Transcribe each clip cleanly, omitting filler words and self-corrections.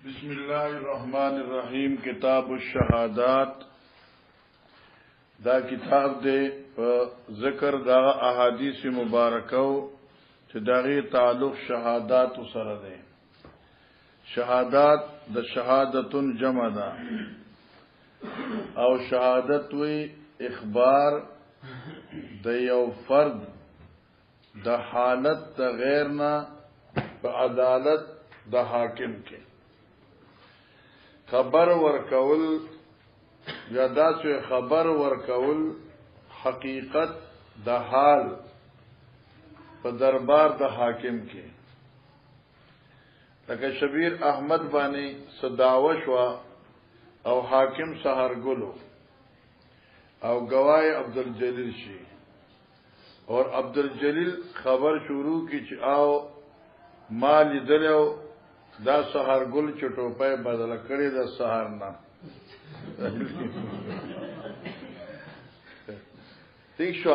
بسم الله الرحمن الرحیم کتاب الشهادات دا کتاب دے ذکر دا احادیث مبارکو چې داغي تعلق شهادات سره ده. شهادات د شهادتون جمع ده او شهادت وی اخبار د یو فرد د حالت د غیرنا په عدالت د حاکم کې خبر ورکول یا داسې خبر ورکول حقیقت د حال په دربار د حاکم کې لکه شبیر احمد باندې صداوه شو او حاکم سحرګلو او گواهی عبدالجلیل شي اور عبدالجلیل خبر شروع کی چې او مال دلو دا سحر گل چټوپای بدل کړی د سحر نه ٹھیک شو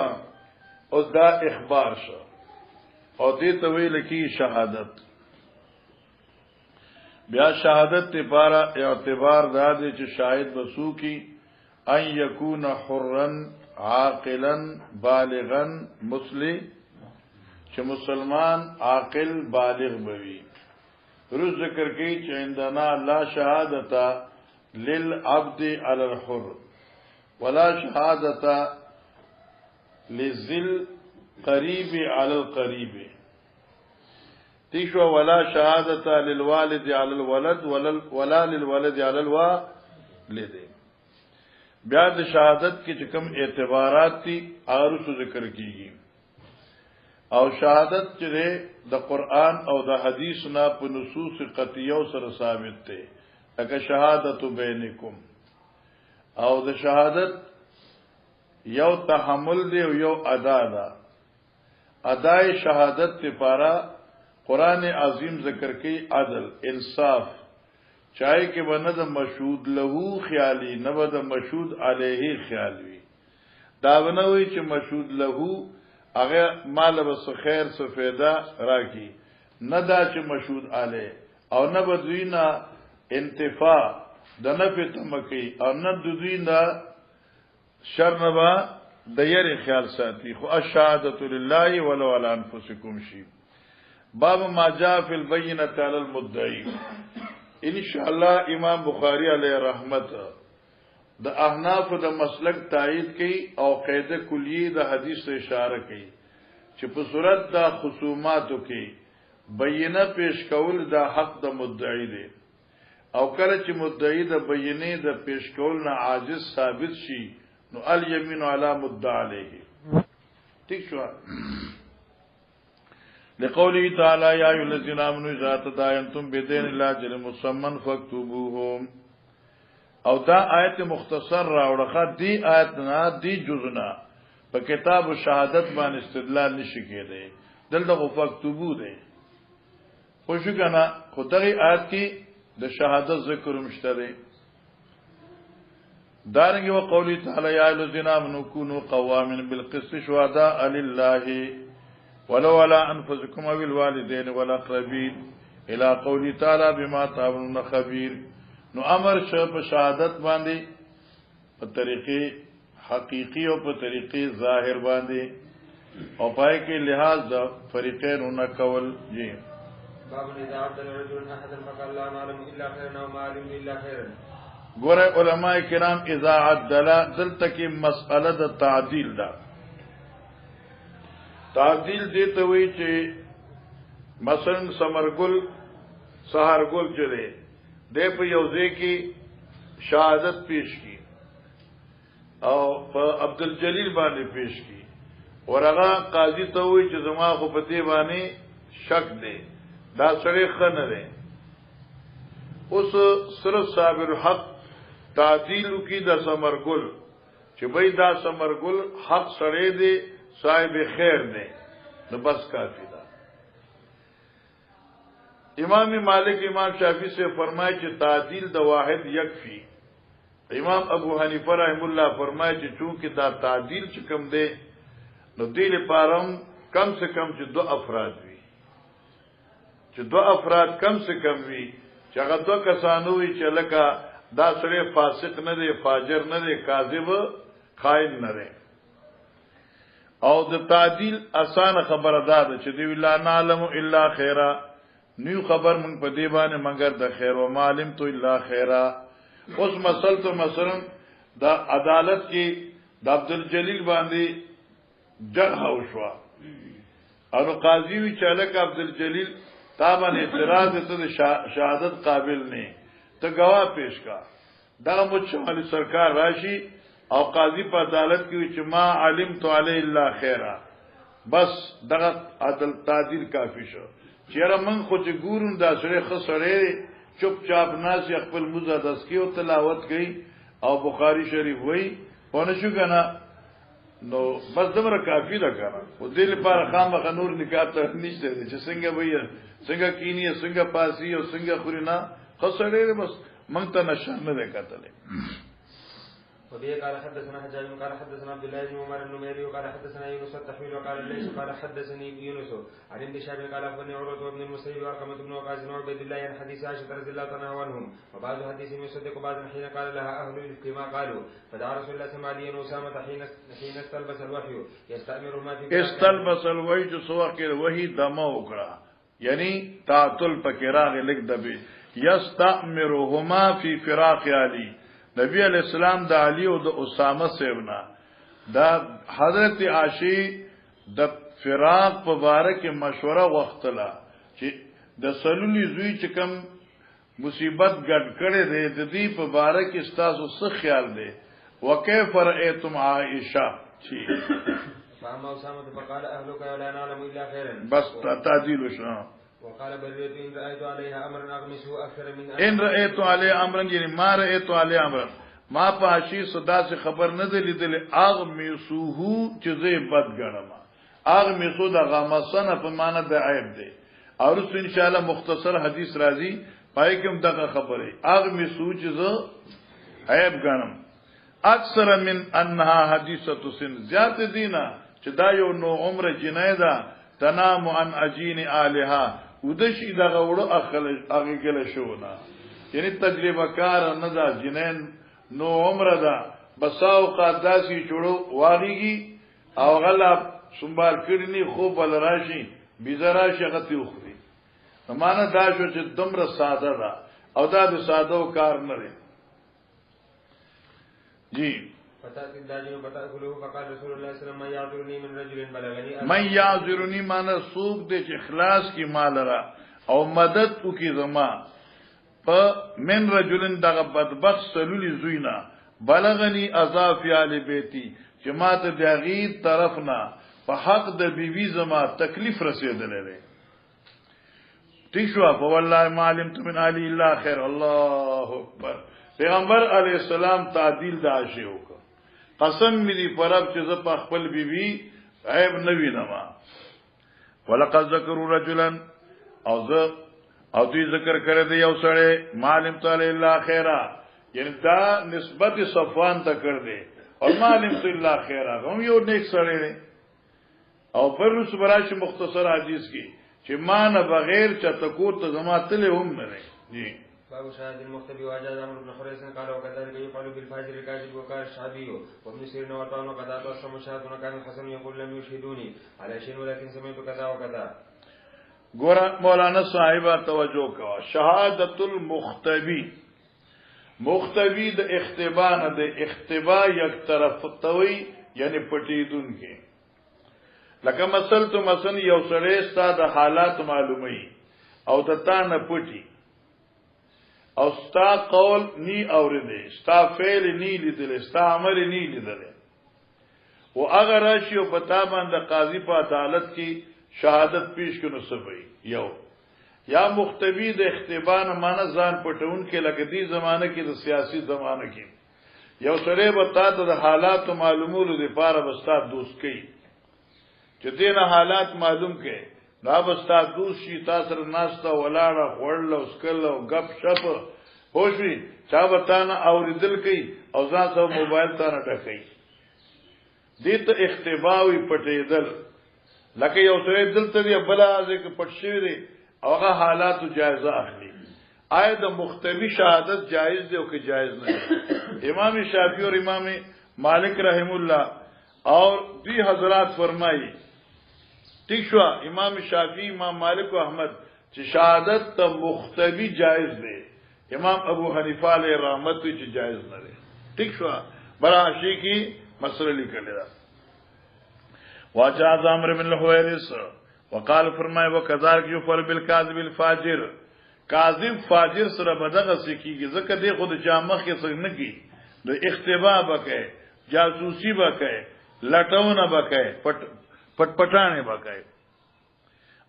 اوس دا اخبار شو او دې ته ویل کی شهادت. بیا شهادت لپاره اعتبار دا دی چې شاهد وسو کی ان یکون حرا عاقلا بالغا مسلم چې مسلمان عاقل بالغ بوي. روز ذکر کی چې عندنا لا شهادت للعبد على الحر ولا شهادت للذل قریب على القریب تیشو ولا شهادت للوالد على الولد ولا للولد على الوالد. بیا د شهادت کې چې کوم اعتبارات دي هغه ذکر کیږي او شهادت چې د قرآن او د حدیث نه په نصوص قطعیه سره ثابت دي لکه شهادت بینکم او د شهادت یو تحمل دی او یو ادا ده. ادای شهادت لپاره قرآن عظیم ذکر کوي عدل انصاف چاہے کہ وہ نہ د مشهود له خیالی نہ د مشهود علیه خیالوی داونوی چې مشهود له هغه مال بس خیر سفیدا راکی نه دا چې مشهود علی او نه بدوینا انتفاع د نفع تمکی او نه دوینا شر نبا د یری خیال ساتي خو الشهادت لله ولو علی انفسکم شی. باب ما جاء فی البینه علی المدعی. ان شاء الله امام بخاری علیه رحمت د احناف د مسلک تایید کړي او قاعده کلیه د حدیث ته اشاره کړي چې په صورت د خصوماتو کې بینه پیش کول د حق د مدعی دی او کله چې مدعی د بینه د پیش کول نه عاجز ثابت شي نو الیمین علی مدعی علیه. ٹھیک شو لقوله تعالی یا ایها الذین آمنوا اذا تداینتم بدین الی اجل مسمى فاکتبوه. او دا آیت مختصر راوړه دی آیت نه دی جزنا په کتاب شهادت باندې استدلال نشي کېده دلته فاکتبو دی خو شو کنه خو دغه آیت کې د شهادت ذکر مشته دی. دارنګه و قولی تعالی یا الذین آمنوا کونوا قوامین بالقسط شهداء لله ولو على انفسکم او الوالدین والاقربین الی قولی تعالی بما تعملون خبیر. نو امر شو په شهادت باندې په طریقې حقیقی او په طریقې ظاهر باندې او پای کې لحاظ د فریقین نه کول. جی باب اذا عبد الرجل احد المقال لا نعلم الا خيرا او ما علم الا خيرا. ګوره علماء کرام اذا عدل دلته کې مسأله د تعدیل ده. تعدیل دې ته وایي چې مثلا سمرګل سحرګل چره دے په یوځای کې شهادت پیش کی او په عبدالجلیل باندې پیش کی ورغه قاضی ته وی چې زما خو په دې باندې شک دی دا سره خنه دی. اوس صرف صابر حق تعدیل کی د سمرګل چې بای دا سمرګل حق سره دی صاحب خیر دی نو بس کافی ده. امام مالک امام شافعی سے فرمائے کہ تعدیل د واحد یکفی. امام ابو حنیفه رحم الله فرمائے کہ چونکہ دا تعدیل چکم دے نو دیل پارم کم سے کم چې دو افراد وی چې دو افراد کم سے کم وی چې هغه دوه کسانو وی چې لکه دا سره فاسق نه دی فاجر نه دی کاذب خائن نه دی او د تعدیل اسانه خبره ده چې دی لا نعلم الا خیرا نیو خبر مونږ په دی باندې مگر د خیر او معلم تو الا خیرا اوس مسل تو مثلا دا عدالت کې د عبدالجلیل باندې جرح وشوا او قاضي وی چې لکه عبدالجلیل تابن اعتراض ته شهادت قابل نه ته گواه پیش کا دا مجمع سرکار راشي او قاضي په عدالت کې چې ما علمت علی الا خیرا بس دغه عدل تعدیل کافی شو چیرې من خو چې ګورم دا سره خسرې چپ چاپ ناس خپل موزه داس کې او تلاوت کوي او بخاری شریف وای ونه شو کنه نو بس دمره کافی ده کنه او دې لپاره خامخ نور نکاح ته نشته چې څنګه وای څنګه کینی څنګه پاسی او څنګه خورينا خسرې بس من ته نشان نه کتلې وبه قال حدثنا حجاج قال حدثنا عبد الله بن عمر النميري وقال حدثنا يونس التحويل وقال ليس قال حدثني يونس عن ابن شهاب قال اخبرني عروة بن المسيب وارقمة بن وقاص وعبيد الله عن حديث عائشة رضي الله عنها عنهم وبعض حديثهم يصدق بعض حين قال لها اهل الافك ما قالوا فدعا رسول الله صلى الله عليه وسلم حين استلبس الوحي يستأمر ما في استلبس الوحي جو سوا کې وحي دمه وکړه یعنی تعطل پکراغ لیک دبي يستأمرهما في فراق علي نبی علیہ السلام د علی او د اسامه سیبنا دا حضرت عاشی د فراق په باره کې مشوره وختله چې د سلولی زوی چې کم مصیبت ګډ کړي دی د دې په باره کې ستاسو څه خیال دی وکيف رأيتم عائشه چی فاما اسامه فقال اهلك لا نعلم الا خيرا بس تعدیل شو وقال بريت ان رأيت عليها امرا اغمسه اكثر من ان رأيت عليه امرا یعنی ما رأيت عليه امرا ما پاشي صدا سے خبر نه دی لیدل اغمسوه چې زه بد ګڼم اغمسو د غمسنه په معنی د عیب دی او رسو ان شاء الله مختصر حدیث راځي پای کوم دغه خبره اغمسو چې زه عیب ګڼم اکثر من انها حدیثه سن زیات دینا چې دا یو نو عمر جنیدا تنام عن اجین الها ودشي دغه وړو اخل هغه کله شو نه یعنی تجربه کار نه دا جنین نو عمر دا بساو قاداسی چړو واغيږي او غلا سنبال کړنی خو بل راشي بيزرا شغتی وخري معنا دا شو چې دمر ساده دا او دا د ساده کار نه لري جی فتاتي الداجن فتاكله فقال رسول الله صلى الله عليه وسلم من يعذرني من رجل بلغني من يعذرني معنا سوق د اخلاص کی مال را او مدد کو کی زما په من رجلن دغه بدبخت سلولی زوینا بلغنی اضافی علی بیتی چې ماته دغه طرف نه په حق د بیوی زما تکلیف رسیدلې تیشوا په والله معلم من علی الله خیر الله اکبر پیغمبر علی السلام تعدیل د عاشق وکړه قسم می دی پرب چې ز په خپل بیوی عیب نه وینم ولقد ذکروا رجلا او دوی ذکر کړی دی یو سره معلم تعالی الله خیرا یعنی دا نسبت صفوان ته کړ دی او معلم تعالی الله خیرا هم یو نیک سره دی او پر صبراش مختصر حدیث کی چې مان بغیر چې تکور ته زماتله هم نه دی باب شاهد المختبي واجاز عمرو بن حريث قال وكذلك يقال بالفاجر الكاذب وقال الشعبي وابن سيرين وطعن وقضاء وصم شاهد وكان الحسن يقول لم يشهدوني على شيء ولكن سمعت كذا وكذا ګور مولانا صاحبہ توجه کا شهادت المختبی مختبی د اختبان د اختبا یک طرف توي یعنی پټیدون کې لکه مثلا یو سړی ستاسو حالات معلومي او د تا نه پټي او ستا قول نی اوریدل ستا فعل نی لیدل ستا عمل نی لیدل او اگر راشي او پتا باندې قاضي په عدالت کې شهادت پیش کنو سبئی یو یا مختبی د اختبان معنی ځان پټون کې لګدي زمانه کې د سیاسی زمانه کې یو سره بتا د حالات معلومولو لپاره بستا دوست کی چې دین حالات معلوم کې دا بستا دوست شي تاسو ناشته ولاړه خورل او سکل او غپ شپ هوښوي چا وتانه اوریدل کوي او ځان سره موبایل ته نه ټکای دې ته اختباوي پټېدل لکه یو سره دلته دی بل ازه کې پټ شوی دی هغه حالات جایزه اخلي آیا د مختبی شهادت جایز دی او که جایز نه دی؟ امام شافعی اور امام مالک رحم الله اور دی حضرات فرمایي ٹھیک شو امام شافعی امام مالک و احمد چې شهادت ته مختبی جایز دی، امام ابو حنیفه علیه رحمت چې جایز نه دی. ٹھیک شو براشی کی مسئلہ لیکل دا واجاز عمرو بن الحویرث وقال فرمائے وکذالک یفعل بالکاذب الفاجر، کاذب فاجر سره بدغه سکیږي ځکه دی خود جامه کې څنګه نه کی د اختبا بکې جاسوسی بکې لټونه بکې پټپټانه بکې.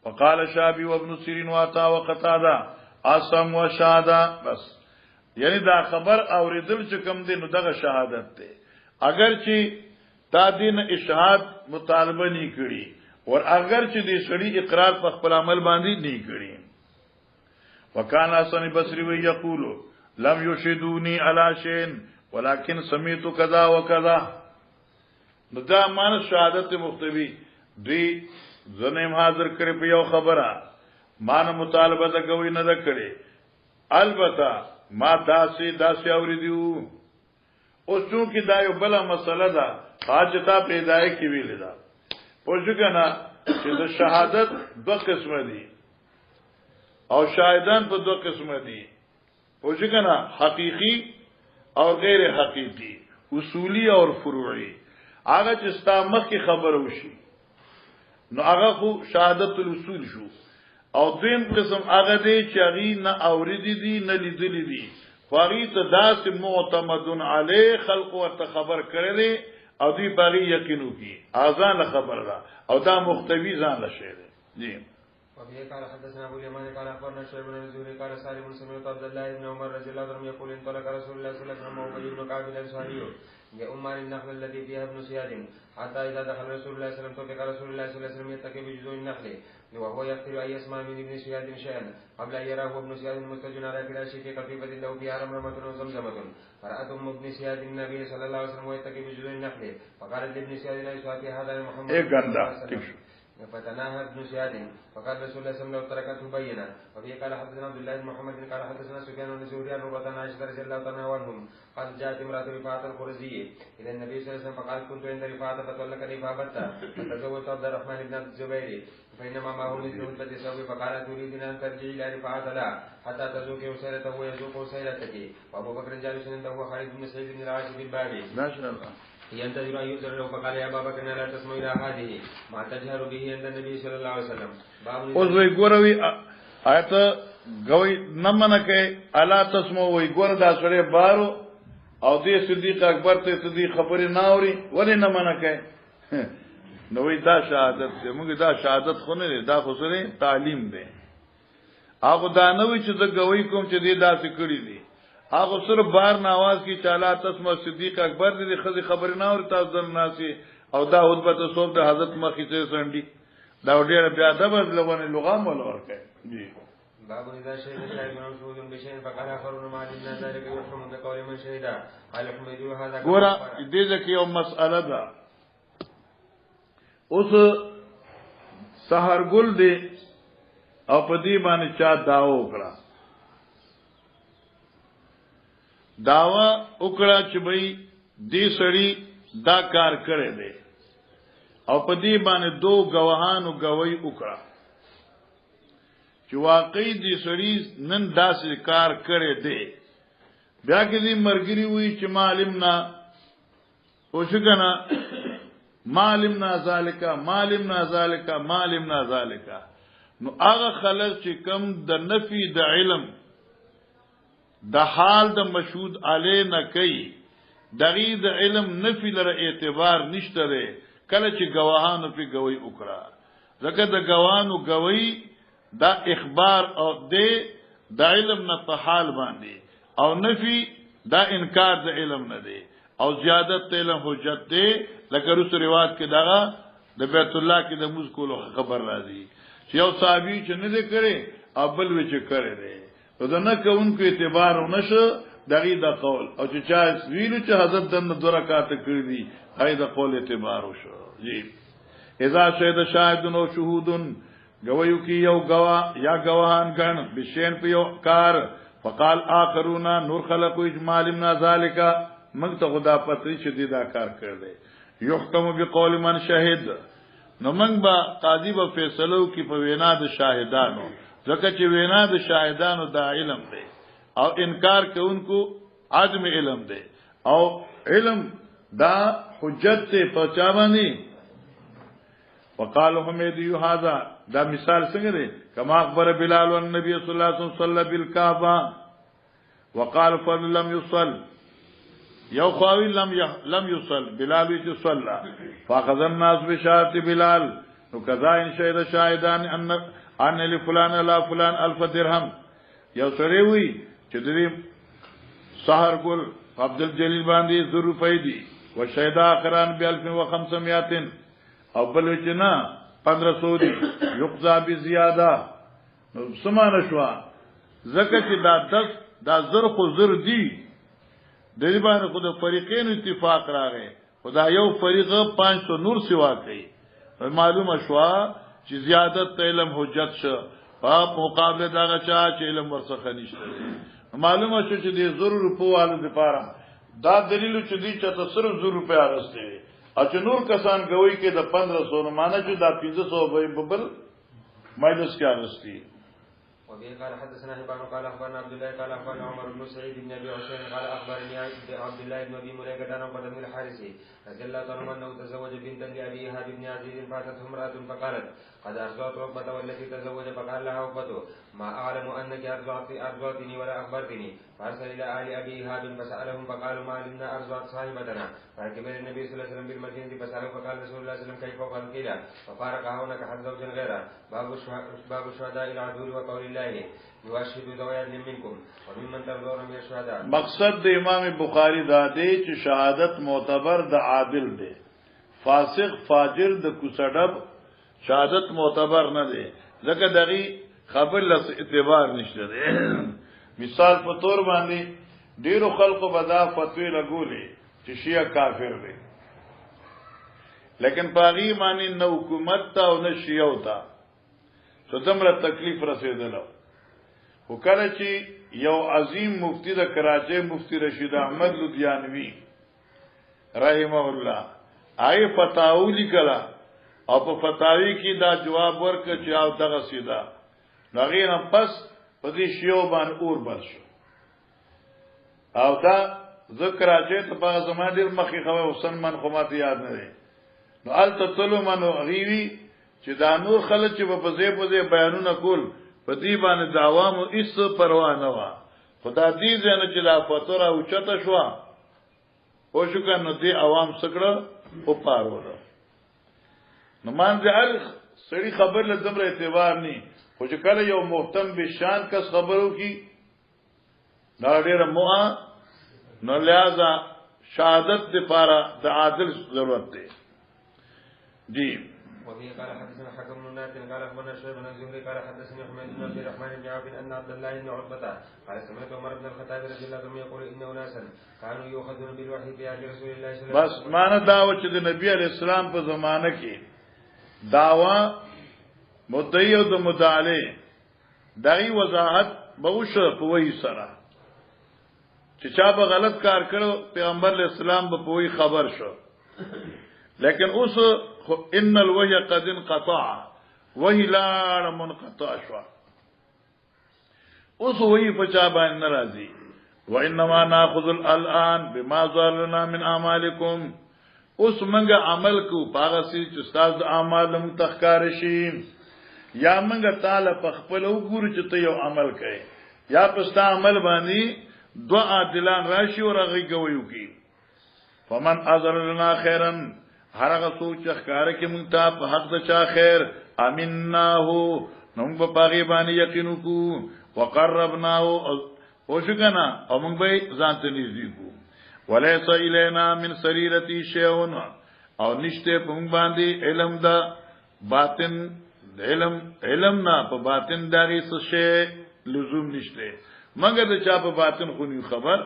وقال شابی وابن سیرین واتا وقتاده اسم وشهاده، بس یعنی دا خبر اوریدل چې کوم دی نو دغه شهادت دی، اگر چې تا دین اشهاد مطالبه نه کړي اور اگر چې دې سړي اقرار په خپل عمل باندې نه کړي. وکان حسن بصری وی یقول لم یشهدونی علی شیء ولکن سمعت کذا وکذا. نو دا مان شهادت مختوی دوی زنیم حاضر کړي په یو خبره مان مطالبه د کوي نه د کړي، البته ما داسې اوریدو. اوس چونکی دا یو بل مسله ده حاجتا پیدای کی ویل ده پوښګنا چې د شهادت دو قسم دي او شاهدان په دو قسم دي پوښګنا حقيقي او غیر حقيقي، اصولي او فروعي. هغه چې ستا مخ کی خبر وشي نو هغه خو شهادت الاصول شو، او دویم قسم هغه دی چې هغه نه اوریدي دي نه لیدلي دي، فقې ته داس معتمدون علی خلق ورته خبر کړي او دی باغی یقینو کی اذان خبر را او دا مختوی ځان لشه دی. جی وبه قال حدثنا ابو اليمان قال اخبرنا شعيب بن الزهري قال سالم بن سمعت عبد الله بن عمر رضي الله عنه يقول انطلق رسول الله صلى الله عليه وسلم وابي بن كعب الانصاري لأمار النخل الذي فيها ابن سياد حتى إذا دخل رسول الله صلى الله عليه وسلم توفق رسول الله صلى الله عليه وسلم يتكي بجذوع النخل وهو يختر أن يسمع من ابن سياد شيئا قبل أن يراه ابن سياد مستجن على فراشه في قطيفة له فيها رمرمة وزمزمة. فرأت أم ابن سياد النبي صلى الله عليه وسلم ويتكي بجذوع النخل فقالت لابن سياد لا يسوى هذا محمد فتناهى ابن سياد فقال رسول الله صلى الله عليه وسلم لو تركته بينا. وفي قال حدثنا عبد الله بن محمد قال حدثنا سفيان بن زهري عن عروة عن عائشة رضي الله عنها عنهم قال جاءت امرأة رفاعة الخرزية إلى النبي صلى الله عليه وسلم فقال كنت عند رفاعة فطلقني فأبت فتزوجت عبد الرحمن بن الزبير فإنما معه مثل هدبة الثوب فقالت تريدين أن ترجعي إلى رفاعة لا حتى تذوقي وسيلته ويذوق وسيلتك. وأبو بكر جالس عنده خالد بن سعيد بن العاص بالباب ما شاء الله ينتظر أن يؤذن له فقال يا أبا بكر لا تسمع إلى هذه ما تجهر به عند النبي صلى الله عليه وسلم. اوس وی ګوروي آیت غوي نمنه کوي الا تسمع وی ګور دا سره بارو او دې صدیق اکبر ته صدیق خبرې ناوري ولې نمنه کوي نو وی دا شهادت موږ دا شهادت خو نه دا خو سره تعلیم دی. هغه دا نه وی چې د غوي کوم چې دې داسې کړی دي هغه سره بار ناواز کی چاله تسمع صدیق اکبر دې خزي خبرې ناوري تاسو ناسي او دا خطبه صوب د حضرت مخې ته سنډي دا ډېر بیا د بدلونه لغام ولا ورکه. جی باب اذا شهد شاهد موجود بشيء فقال اخرون ما علمنا ذلك يحكم بقول من شهد قال حميد هذا ګور دې ځکه یو مسأله ده. اوس سحر ګل دې او په دې باندې چا داوا وکړه چې بھئی دې سړی دا کار کړی دی او په دې باندې دو گواهانو گواہی وکړه چې واقعي دې سړی نن داسې کار کړی دی. بیا کې دې مرګري وي چې معلومنا اوشګنا معلومنا ذالک نو هغه خلک چې کم د نفي د علم د حال د مشهود علی نه کوي دغه د علم نفي لره اعتبار نشته ده کله چې گواهانو په گواہی وکړه ځکه د گواهانو گواہی دا اخبار او د علم نه په حال باندې او نفي دا انکار د علم نه دی او زیادت علم حجت دی. لکه رسو روایت کې داغه د بیت الله کې د موږ کولو خبر راځي چې یو صحابي چې نه دی کړي ابل و چې کړي دی نو دا نه کوونکو اعتبار ونشو دغه د قول او چې چا ویلو چې حضرت دنه 2 رکعات کړی دي هغه د قول اعتبار وشو. جی اذا شهد شاهد او شهود گوايو کی یو گوا یا گواهان غن بشین په یو کار فقال آخرون نور خلق اجمال من ذالک موږ ته خدا پتری چې دې دا کار کړ دی یحکم بقول من شهد نو موږ با قاضي به فیصلو کې په وینا د شاهدانو ځکه چې وینا د شاهدانو دا علم دی او انکار کوونکو عدم علم دی او علم دا حجت ته پچا باندې وقال حمیدی هذا دا مثال څنګه دی کما اخبر بلال والنبي صلی الله علیه وسلم صلى بالكعبه وقال فضل لم يصل یو خواوی لم يصل بلال وی صلى فاخذ الناس بشهادة بلال وكذا ان شهد شاهدان ان لفلان لا فلان 1000 درهم یو سره وی چې دې سحر ګل عبد الجلیل باندې 100 روپۍ دي وشهد اخران ب 1500 او بل چې نه 1500 دي یقضا بزیاده سمانه شو زکه چې دا زر خو زر دي د دې باندې خو د فریقین اتفاق راغی خدا یو فریق 500 نور سوا کوي معلومه شو چې زیادت علم حجت شو په مقابله دا چا چې علم ورڅخه نشته معلومه شو چې د 100 روپو والو لپاره دا دلیل چې دي چې صرف 100 روپیا راستي او چې نور کسان کوي کې د 1500 معنی چې دا 500 به بل مایلس کې راستي وبه قال حدثنا هبان قال اخبرنا عبد الله قال اخبرنا عمر بن سعيد بن ابي حسين قال اخبرني عبد الله بن ابي مليكه عن بدر بن الحارث رضي الله عنه انه تزوج بنتا لابي ايهاب بن عزيز فاتته امراه فقالت قد ارضعت عقبه والتي تزوج فقال لها عقبه ما اعلم انك ارضعتني ولا اخبرتني فارسل الى اهل ابي ايهاب فسالهم فقالوا ما علمنا ارضعت صاحبتنا فركب النبي صلى الله عليه وسلم بالمدينه فساله فقال رسول الله صلى الله عليه وسلم كيف قال قيل ففارق هناك حد زوج غيره باب الشهداء العدول وقول الله يواشهد ذوي عدل منكم وممن ترضون من الشهداء مقصد د امام بخاری دا دی چې شهادت معتبر د عادل دی فاسق فاجر د کوسډب شهادت معتبر نه دی ځکه دغه خبر لس اعتبار نشته دی مثال په تور باندې ډیرو خلکو بدا فتوی لګولې چې شیعه کافر دی لیکن باغی معنی نو حکومت تا او نه شیعه وتا څو دمره تکلیف رسیدلو وکړه چې یو عظیم مفتی د کراچۍ مفتی رشید احمد لدیانوی رحمه الله آی فتاوی لیکلا او په فتاوی کې دا جواب ورکړ چې او دغه سیدا نغیر پس په دې شیو باندې اور بل شو او دا ذکر راځي ته په زمانه ډیر مخې خو حسین من خو ماته یاد نه دی نو ال تطلو منو غیوی چې دا نور خلک چې په ځای بیانونه کول په دې باندې د عوامو هیڅ پروا نه و خدا دې ځنه چې دا فتره او چته شو او شو کنه دې عوام سکړه او پاروله نو مانځه هر سړي خبر له دمر اعتبار نه خو چې کله یو محتم به شان کس خبرو کی دا ډیره موه نو لہذا شهادت لپاره د عادل ضرورت دی جی وفي قال حدثنا حكم بن نافع قال اخبرنا شعيب بن الزهري قال حدثني حميد بن عبد الرحمن بن عوف ان عبد الله بن عتبة قال سمعت عمر بن الخطاب رضي الله عنه يقول ان اناسا كانوا يؤخذون بالوحي في عهد رسول الله صلى الله عليه وسلم بس معنا داو چې د نبی علی السلام په زمانه کې داوا مدعی او د مدعی دغه وضاحت بوشه په وی سره چې چا به غلط کار کړو پیغمبر علیہ السلام به په وی خبر شو لیکن اوس ان الوحي قد انقطع وحي لا منقطع شو اوس وحي په چا باندې ناراضي وانما ناخذ الان بما ظلنا من اعمالكم اوس منګه عمل کو پاغه سي چې استاد اعمال متخکار شي یا منګه تعالی په خپل وګورو چې ته یو عمل کوي یا پستا عمل باندې دو عادلان راشي او رغي کوي کی فمن اذر لنا خيرا هرغه سوچ ښکار کې مونږ ته په حق د چا خیر امنناه نو په پاغي باندې یقین کو وقربناه او شکنا او مونږ به ځان ته نږدې کو وليس الینا من سریرتی شیء او نشته په مونږ باندې علم دا باطن علم نه په باطن دغه څه شی لزوم نشته مګر د چا په باطن خو نه خبر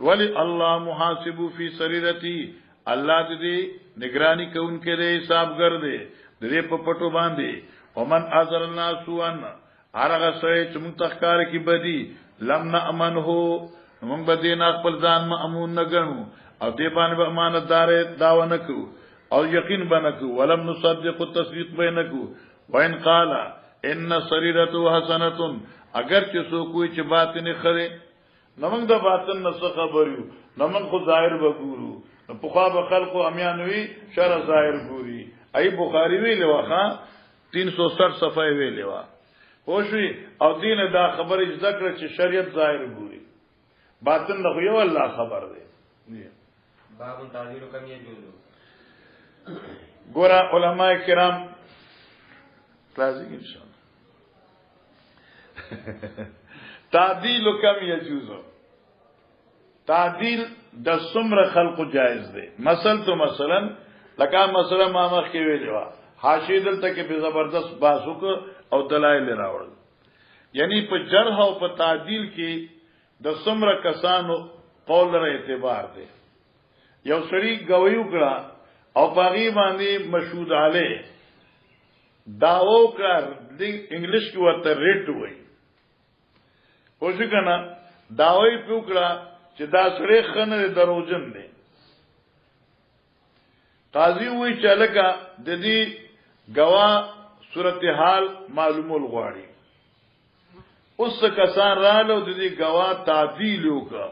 ولی الله محاسب فی سریرتی الله دې نگرانی کوونکې دې حساب ګرځي دې په پټو باندې ومن اذر الناس وان هرغه سره چې موږ تخکار کی بدی لم نأمنه موږ بدین خپل ځان مأمون نه ګڼو او دې باندې امانتدار داوا نکو او یقین بنکو ولم نصدق التصدیق بینکو وان قال ان سریرته حسنه اگر چې سو کوئی چې باطن خره نمنګ د باطن نس خبرو نمنګ خو ظاهر وګورو په خوا به خلقو امیانوي شر ظاهر ګوري ای بخاری وی لوخه 360 صفحه وی لوا خوشي او دین دا خبره ذکر چې شریعت ظاهر ګوري باطن نه یو الله خبر دی باب تعذير کم يجوز ګور علماء کرام راضي ان شاء الله تعدیل کم یجوز تعدیل د څومره خلق جائز دی مثلا لکه مثلا ما مخ کې ویلو حاشیه دلته کې په زبردست باسوک او دلایل راوړل یعنی په جرح او په تعدیل کې د څومره کسانو قول را اعتبار دی یو سړي گوی وکړه او باغی باندې مشهود علی داو کړ د انګلیش کې ورته ریټ وای او څنګه داوی وکړه چې دا سړی خنه دروژن دی قاضي وی چې لکه د دې گوا صورتحال معلومول غواړي اوس کسان رالو د دې گوا تعدیل وکړه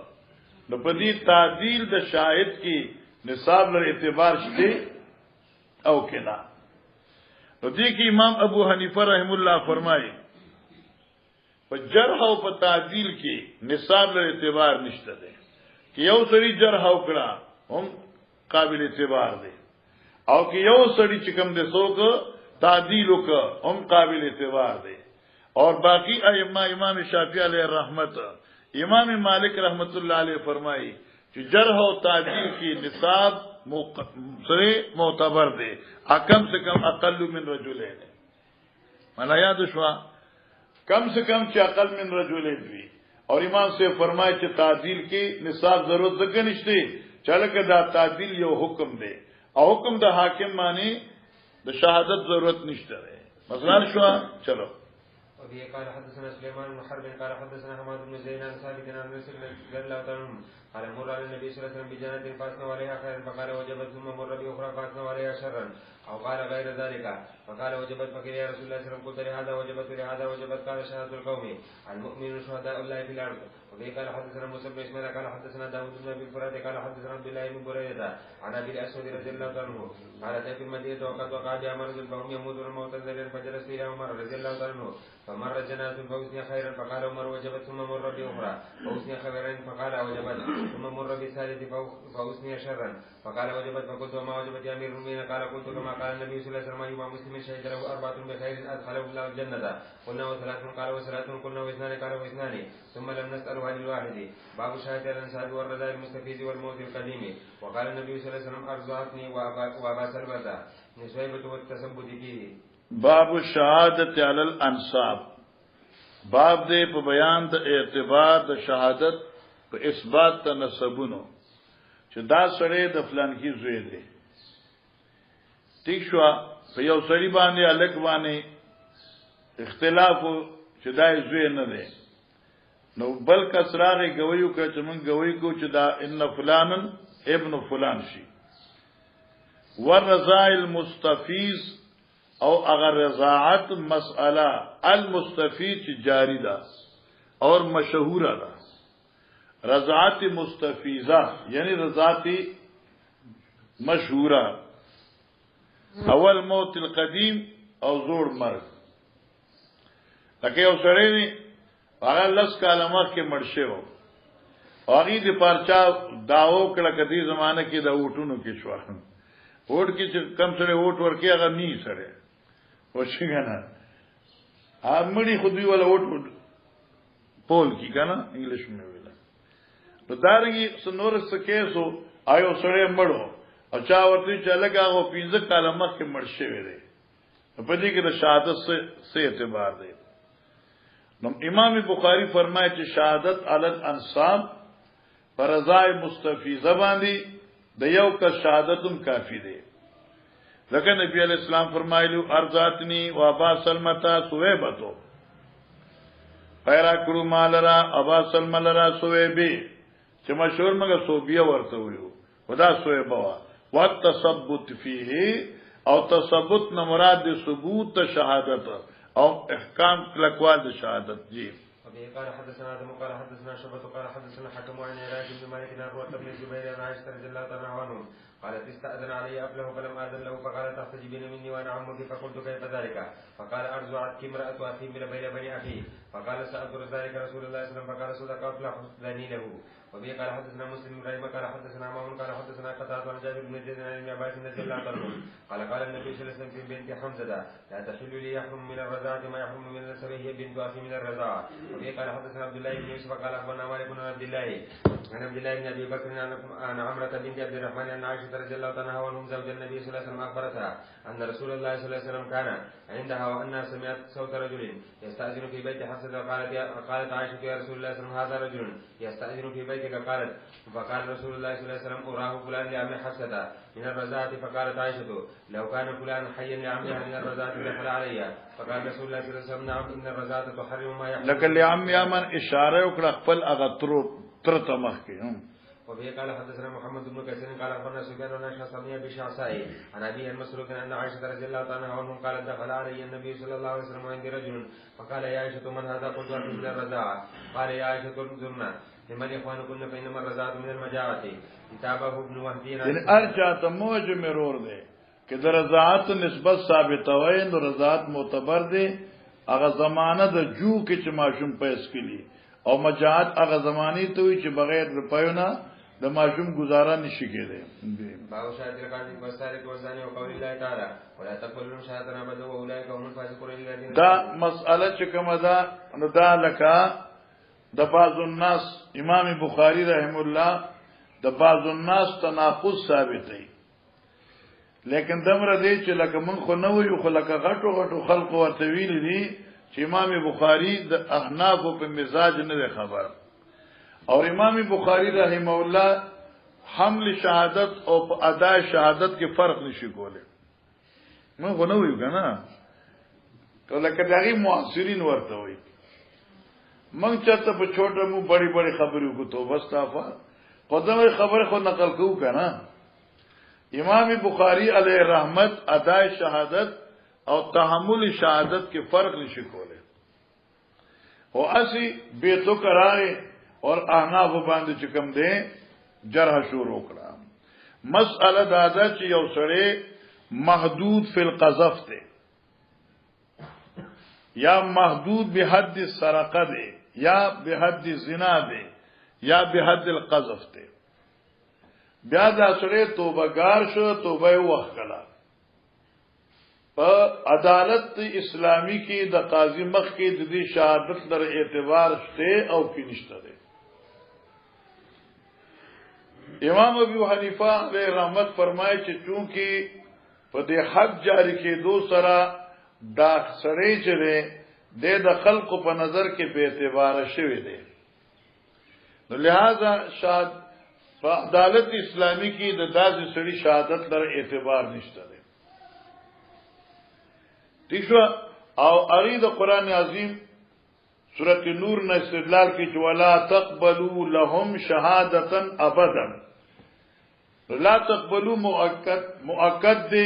نو په دې تعدیل د شاهد کې نصاب لر اعتبار شته او کنا نو دې کې امام ابو حنیفه رحم الله فرمایي په جرح او په تعدیل کې نصاب لر اعتبار نشته ده چې یو سړي جرح او کړه هم قابل اعتبار دی او کې یو سړي چې کوم د څوک تعدیل وکړه هم قابل اعتبار دی اور باقی ائمه امام شافعی علیہ رحمت امام مالک رحمت الله علیہ فرمایي چې جرح او تعدیل کی نصاب سره معتبر دی کم سے کم اقل من رجلین مانا یاد شو کم سے کم چې اقل من رجلین وي اور امام سے فرمایي چې تعدیل کی نصاب ضرورت ځکه نشته چلکه دا تعدیل یو حکم دی او حکم د حاکم معنی د شهادت ضرورت نشته مثلا شو چلو وبه قال حدثنا سليمان بن حرب قال حدثنا حماد بن زيد عن ثابت عن انس رضي الله عنه قال مر على النبي صلى الله عليه وسلم بجنة فاثنى عليها خيرا فقال وجبت ثم مر باخرى فاثنى عليها شرا او قال غير ذلك فقال وجبت فقيل يا رسول الله صلى الله عليه وسلم قلت لهذا وجبت لهذا وجبت قال شهادة القوم المؤمنون شهداء الله في الارض وبه قال حدثنا موسى بن اسماعيل قال حدثنا داود بن ابي الفرات قال حدثنا عبد الله بن بريدة عن ابي الاسود رضي الله عنه قال اتيت المدينة وقد وقع بها مرض فهم يموتون الموت ذليلا فجلست الى عمر رضي الله عنه فمر جنازة فأثني خيرا فقال عمر وجبت ثم مر بأخرى فأثني خيرا فقال وجبت ثم مر بالثالث فأثني شرا فقال وجبت فقلت وما وجبت يا امير المؤمنين قال قلت كما قال النبي صلى الله عليه وسلم ايما مسلم شهد له 4 بخير ادخله الله الجنة قلنا وثلاث قال وثلاث قلنا واثنان قال واثنان ثم لم نسأل عن الواحد باب شهادة الانساب والرضا المستفيد والموت القديم وقال النبي صلى الله عليه وسلم ارزقني وابا سلمة نسويبة والتثبت فيه باب شهادت علی الانصاب باب دې په بیان د اعتبار د شهادت په اثبات د نسبونو چې دا سړی د فلان کی زوی دی ٹھیک شو په یو سړی باندې الګ باندې اختلاف چې دا زوی نه دی نو بل کسراغه گویو که چې مونږ گوی کو چې دا ان فلانن ابن فلان شي ورضا المستفیض او اگر رضاعت مسئلہ المستفید چی جاری دا اور مشہورہ دا رضاعت مستفیضہ یعنی رضاعت مشہورہ اول موت القدیم او زور مرگ لکه یو سړی دی هغه لس کاله مخکې مړ شوی او هغې د پارچا داو کړه که دې زمانه کې د اوټونو کې شوه اوټ کې چې کم سړی اوټ ورکړي هغه نی سړی وشګنه امړي خو دوی ولا وټ پول کی کنه انګلیش مې ویل نو دارنګي سنور سکیسو آیو سړی مړو او چا ورته چې لګا غو 15 کاله مخکې مړ شوی دی په دې کې د شهادت سے اعتبار دی نو امام بخاری فرمایي چې شهادت علی الانصاب فرضای مستفیضه باندې د یو کا شهادتم کافی دی لکه نبی علیہ السلام فرمایلو ارزاتنی و ابا سلمتا سویبتو پیرا کړو مالرا ابا سلم لرا سویبی چې مشهور مګه صوبیه ورته ویو ودا سویبه وا والتثبت فيه او تثبت نه مراد ثبوت شهادت او احکام کلکوال شهادت جی. قال حدثنا آدم قال حدثنا شعبة قال حدثنا حكم عن عراج بن مالك عن عروة بن الزبير عن عائشة رضي الله تعالى عنهم قالت استأذن علي أبله فلم آذن له فقال تحتجبين مني وأنا عمك فقلت كيف ذلك؟ فقال أرجعتك امرأة أخي من بين بني أخي فقال سأذكر ذلك رسول الله صلى الله عليه وسلم فقال صدقت لا له. وبه قال حدثنا مسلم ابراهيم قال حدثنا مامون قال حدثنا قتادة عن جابر بن زيد عن ابن عباس رضي الله عنه قال النبي صلى الله عليه وسلم في بنت حمزة لا تحل لي يحرم من الرضاعة ما يحرم من النسب هي بنت أخي من الرضاعة. وبه قال حدثنا عبد الله بن يوسف قال أخبرنا مالك بن عبد الله عن عبد الله بن أبي بكر عن عمرة بنت عبد الرحمن عن عائشة رضي الله عنها وعنهم زوج النبي صلى الله عليه وسلم أخبرتها أن رسول الله صلى الله عليه وسلم كان عندها وأنها سمعت صوت رجل يستأذن في بيت حفصة قالت عائشة يا رسول الله صلى الله عليه وسلم هذا رجل يستأذن في بيتك قالت فقال رسول الله صلى الله عليه وسلم أراه فلان لعم حفصة من الرزاة فقالت عائشة لو كان فلان حيا لعمها من الرزاة دخل علي فقال رسول الله صلى الله عليه وسلم نعم إن الرزاة تحرم ما يحرم لكن لعم يمن إشارة وكلا خپل هغه ترتمخ کې. وبه قال حدثنا محمد بن كثير قال اخبرنا سفيان عن عائشة صلى بشعصائي عن ابي المسروق ان عائشة رضي الله عنها عنهم قالت دخل علي النبي صلى الله عليه وسلم عند رجل فقال يا عائشة من هذا؟ قلت من الرضاعة. قال يا عائشة انظرنا لمن اخوانكن فانما الرضاعة من المجاعة. كتابه ابن وهبي یعنی ارجع ته موج مرور دی کہ در رضاعت نسبت ثابت وای نو رضاعت معتبر دی هغه زمانہ د جو کې چې ماشوم پیس کلی او مجاعت هغه زمانی ته وي چې بغیر روپیو نه د ماشوم گزارا نشي کېده. باب شاهد القاضي والسارق والزاني وقول الله تعالى ولا تقبلوا شهادة أبدا وأولئك هم الفاسقون الذين. دا مسألة چې کومه ده نو دا لکه د بعض الناس امام بخاری رحم الله د بعض الناس تناقض ثابت دی لیکن دمر دی چې لکه من خو نه ویو خو لکه غټو خلق ورته ویل دي چې امام بخاری د احناف په مزاج نه خبر اور امام بخاری رحمه الله حمل شهادت او ادا شهادت کې فرق نشي کوله. من غو نه ویو کنه کله کداغي معاصرین ورته وي من چاته په چھوټه مو بڑی بڑی خبرو کو توبه استغفار قدمه خبر خو نقل کو کنه. امام بخاری علیہ رحمت ادا شهادت او تحمل شهادت کې فرق نشي کوله او اسی بیتو کرائے اور احناف باندې چې کوم دي جرح شروع کړه. مسأله دادا چې یو سره محدود فی القذف ته یا محدود به حد السرقه ده یا به حد الزنا ده یا به حد القذف ته بیا دا سره توبهګار شو توبه وکړه په عدالت اسلامی کې د قاضي مخ کې د دې شهادت در اعتبار شته او کې نشته ده. امام ابو حنیفه علیہ رحمت فرمایي چې چونکی په دې حد جاری کې دو سره دا سړی چې د خلق په نظر کې به اعتبار شوی دی نو لہذا شاهد په عدالت اسلامی کې د داسې سړي شهادت لپاره اعتبار نشته دی. تیشو او ارید قرآن عظیم سورۃ نور نے استدلال کی جو لا تقبلوا لهم شهادتا ابدا لا تقبلوا مؤکد دے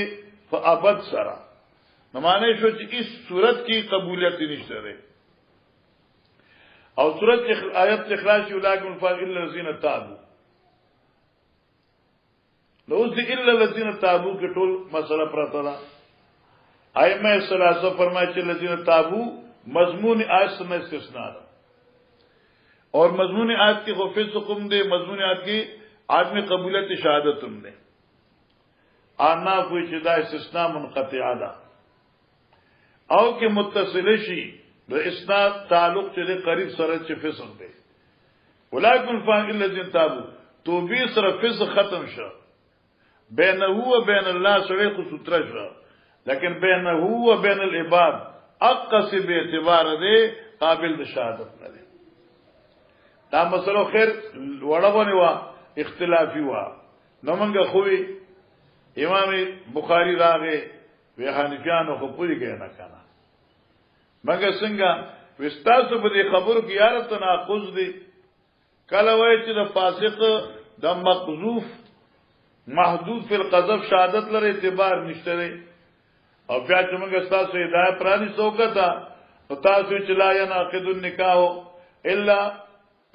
فابد سرا نمانے شو چې اس صورت کی قبولیت نشته ده او صورت آیت اخلاص اولئک الفاضل الذين تابوا لو ذکر الا الذين تابوا کې ټول مسله پرته ده. ائمه ثلاثه فرمایي چې الذين تابوا مضمون آیت سے استثناء ده اور مضمون آیت کی خفیت حکم دے مضمون آیت کی آدمی قبولیت شہادت ہم نے آنا کوئی شدہ استثناء منقطع ده او کہ متصل شي د اسناد تعلق چلے قریب سره چې فسق دی ولکن فاعل الذين تابوا تو به سره فسق ختم شو بینه و بین الله سره خو ستر شو لیکن بینه و بین العباد اقص به اعتبار دی قابل د شهادت نه دی. دا مسلو خیر وړونه وا اختلافي وا نو موږ خوې امام بخاری راغه وی حنفیانو خو پوری کې نه کنه مګر څنګه وستاسو په دې خبرو کې یاره تناقض دی کله وایي چې د فاسق د مقذوف محدود فی القذف شهادت لري اعتبار نشته دی او بیا چې موږ تاسو هدایت پرانی سوکتا او تاسو چې لا ينعقد النکاح الا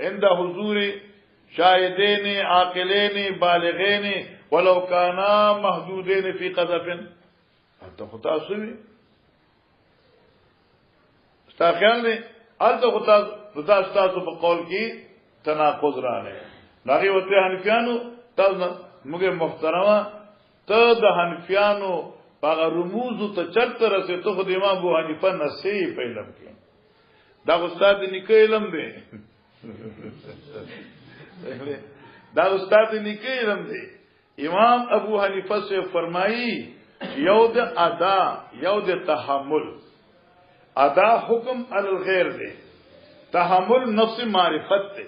عند حضور شاهدین عاقلین بالغین ولو کانا محدودین فی قذف ته تاسو وی ستا خیال دی الته تاسو په قول کې تناقض راغلی هغه وته حنفیانو تاسو موږ محترمه ته د حنفیانو هغه رموز ته چرته رسې ته خو د امام ابو حنیفه نصیحت په علم کې دا استاد نیکه علم دی دا استاد نیکه علم دی امام ابو حنیفه سے فرمایي یو د ادا یو د تحمل ادا حکم علی الغیر دی تحمل نفس معرفت دی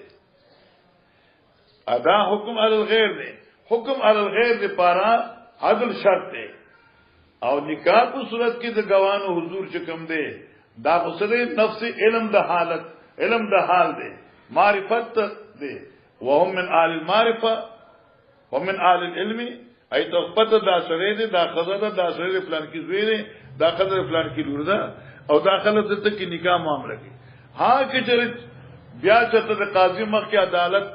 ادا حکم علی الغیر دی حکم علی الغیر دی پارا عدل شرط دی او نکاح په صورت کې د گواهانو حضور چې کوم دی دا غسل نفس علم د حالت علم د حال دی معرفت دی وهم من آل المعرفه ومن آل العلم ای تو پته دا سره دی دا خزر دا سره فلان کی زوی دی دا خزر فلان کی لور ده او داخله دته کې نکاح معاملہ کی ها کې چې بیا چې د قاضي مخ کې عدالت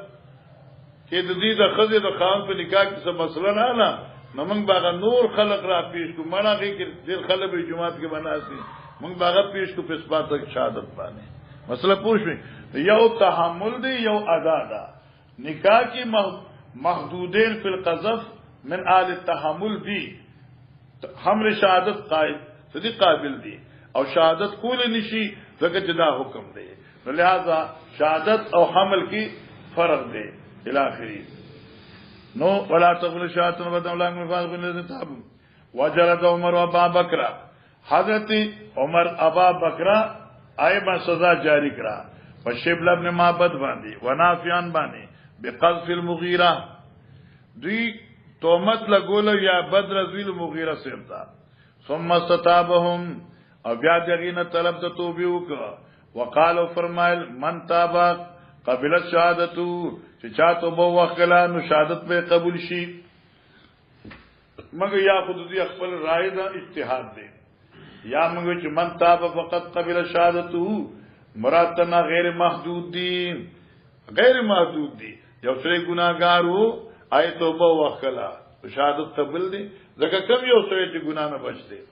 کې د دې د خزر د خان په نکاح کې څه مسله نه نه موږ باغ نور خلق را پیش کو مړه کې ډېر خلک په جماعت کې بناسي موږ باغ پیش کو په اثبات شهادت باندې مسله پوښوي یو تحمل دی یو ادا ده نکاح کې محدودین فی القذف من آل التحمل دی حمل شهادت قابل دی او شهادت کول نشي ځکه چې دا حکم دی لہذا شهادت او حمل کی فرق دی الی اخره نو ولا تقبل شهادت بدل الله من فاضل الذين تابوا وجلد عمر وابا بکر حضرت عمر ابا بکر ایبا سزا جاری کرا فشبل ابن معبد باندې ونافیان باندې بقذف المغیرہ دوی تومت لګول یا بدر ذل مغیرہ سیمتا ثم استتابهم او بیا دغینه طلب ته توبه وک وقالو فرمایل من تابا قبل شهادتو چې چا توبه وکړه نو شهادت به قبول شي مګر یا خود دې خپل رائے دا اجتهاد دی یا مګر چې من تابا فقط قبل شهادتو مراد نه غیر محدود دي غیر محدود دي یو سره ګناګار وو آی توبه وکړه شهادت قبول دي ځکه کم یو سره چې ګنا نه بچي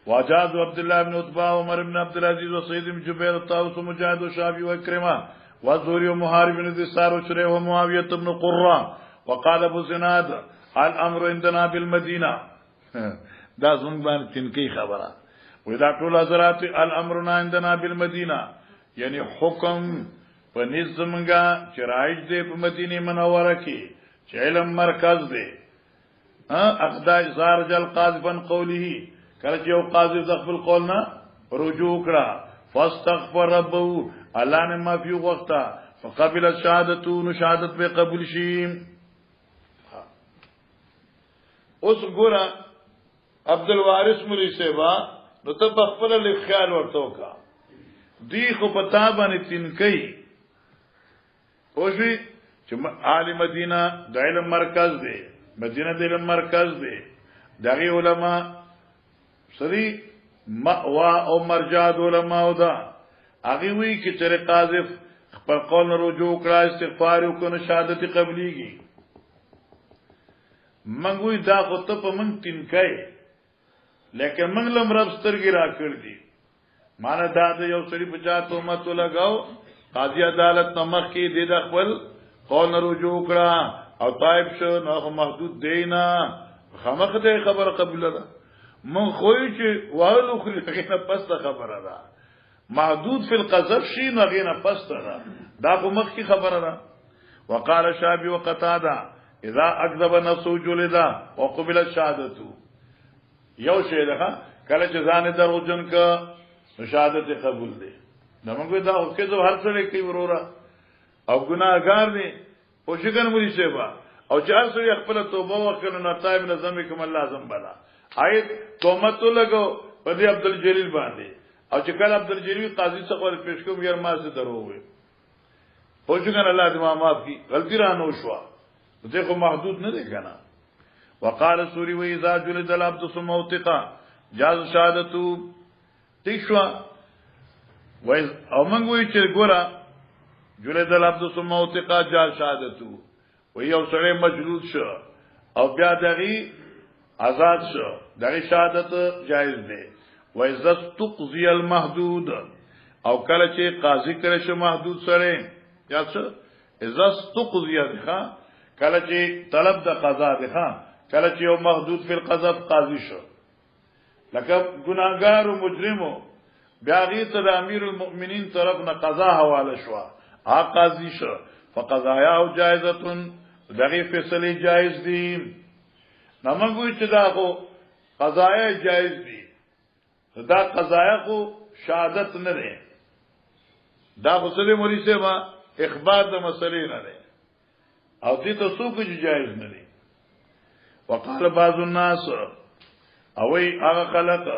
واجاز عبد الله بن عتبہ عمر بن عبد العزيز وسعيد بن جبير الطاووس ومجاهد وشافعي وكرمه وزوري ومحارب بن دثار وشريح ومعاويه بن قرة وقال ابو زناد الامر عندنا بالمدينه دا زنبان تنکی خبره ودا ټول حضرات الامرنا عندنا بالمدينه یعنی حکم په نظمګه چې راځي د مدینه منوره کې چې علم مرکز دی اخدای زارج القاذفا قوله کله چې یو قاضي د خپل قول نه رجوع کړه فاستغفر ربه الله نه معافي وغوښته فقبل الشهادته نو شهادت به قبول شي اوس ګوره عبد الوارث مولوی سیوا نو ته خپل له خیال ورته وکا دی خو پتا باندې تنکی اوسې چې عالم مدینه د علم مرکز دی مدینه د علم مرکز دی دغه علما سری مأوا او مرجع علماء دا هغه وی چې تر قاذف خپل قول رجوع کړه استغفار وکړه شهادت قبليږي منګوي دا خو ته په من تنکای لیکن من لم رب سترګي را کړ دي مانه دا د یو سړي په چا تهمت لګاو قاضي عدالت نمخ کې دې د خپل قول رجوع کړه او طائب شو نو محدود دینا خامخ دې خبر قبول ده من خوې چې وایلو خلک نه پسته خبره ده محدود فی القذف شي نو غینه پسته ده دا په مخ کی خبره ده وقال شابي وقتاده اذا اكذب نفسه جلد وقبل شهادته یو شی ده کله چې ځان دروژن کا شهادت قبول دي دمغه دا او کې زو هر څه کوي ورورا او ګناهګار دي او شګن مولي شیبا او چې هر څه خپل توبه وکړي نو تایب نظم کوم لازم بلا آیت تومت لګو په دې عبد الجلیل باندې او چې کله عبدالجلیل قاضي څخه پیش کوم یار ما څه درو وي خو څنګه الله دې معاف کی غلطی را نو شو دې خو محدود نه دی کنه وقال سوري واذا جلد العبد ثم اوتقى جاز شهادتو تشوا وایز او موږ وی چې ګورا جلد العبد ثم اوتقى جاز شهادتو وی یو سره مجلود شو او بیا دغه آزاد شو دغه شهادت جایز دی وایز تقضي المحدود او کله چې قاضي کړي شو محدود سره یا څه اذا تقضي ښا کله چې طلب د قضا دی ښا کله چې یو محدود فی القذف قاضي شو لکه ګناګار او مجرمو بیا غي ته د امیر المؤمنین طرف نه قضا حواله شو ها قاضي شو فقضایا او جائزه دغه فیصله جائز دي نمګوي چې دا خو قضایا جائز دي دا قضایا خو شهادت نه ده دا خصله مولوی سے ما اخبار د مسلې نه ده او دې ته څوک جائز نه دي وقال بعض الناس او ای هغه خلق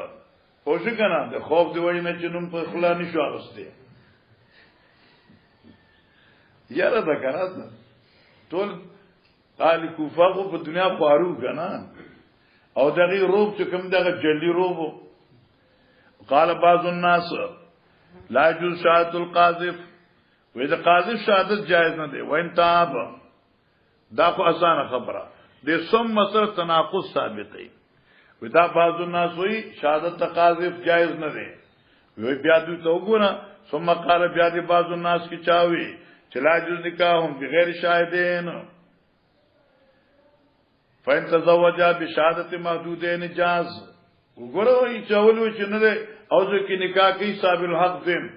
او شو کنه د خوف دی وای نه چې نوم په خلا نشو اغسته یاره دا کنه ټول قال کوفه په دنیا خوارو کنه او دغه روب چې کوم دغه جلی روب قال بعض الناس لا يجوز شهادة القاذف و اذا قاذف شهادت جائز نه دی وان تاب دا خو اسانه خبره د سم مسر تناقض ثابت دی ودا بعض الناس وی شهادت قاذف جائز نه دی وی بیا دوی ته وګوره ثم قال بیا دی بعض الناس کی چاوي چلا جز نکاحهم بغیر شاهدین فإن تزوجا بشهادت محدودین جاز وګوره وی چاولو چې نه دی او ځکه نکاح کوي صاحب الحق دیم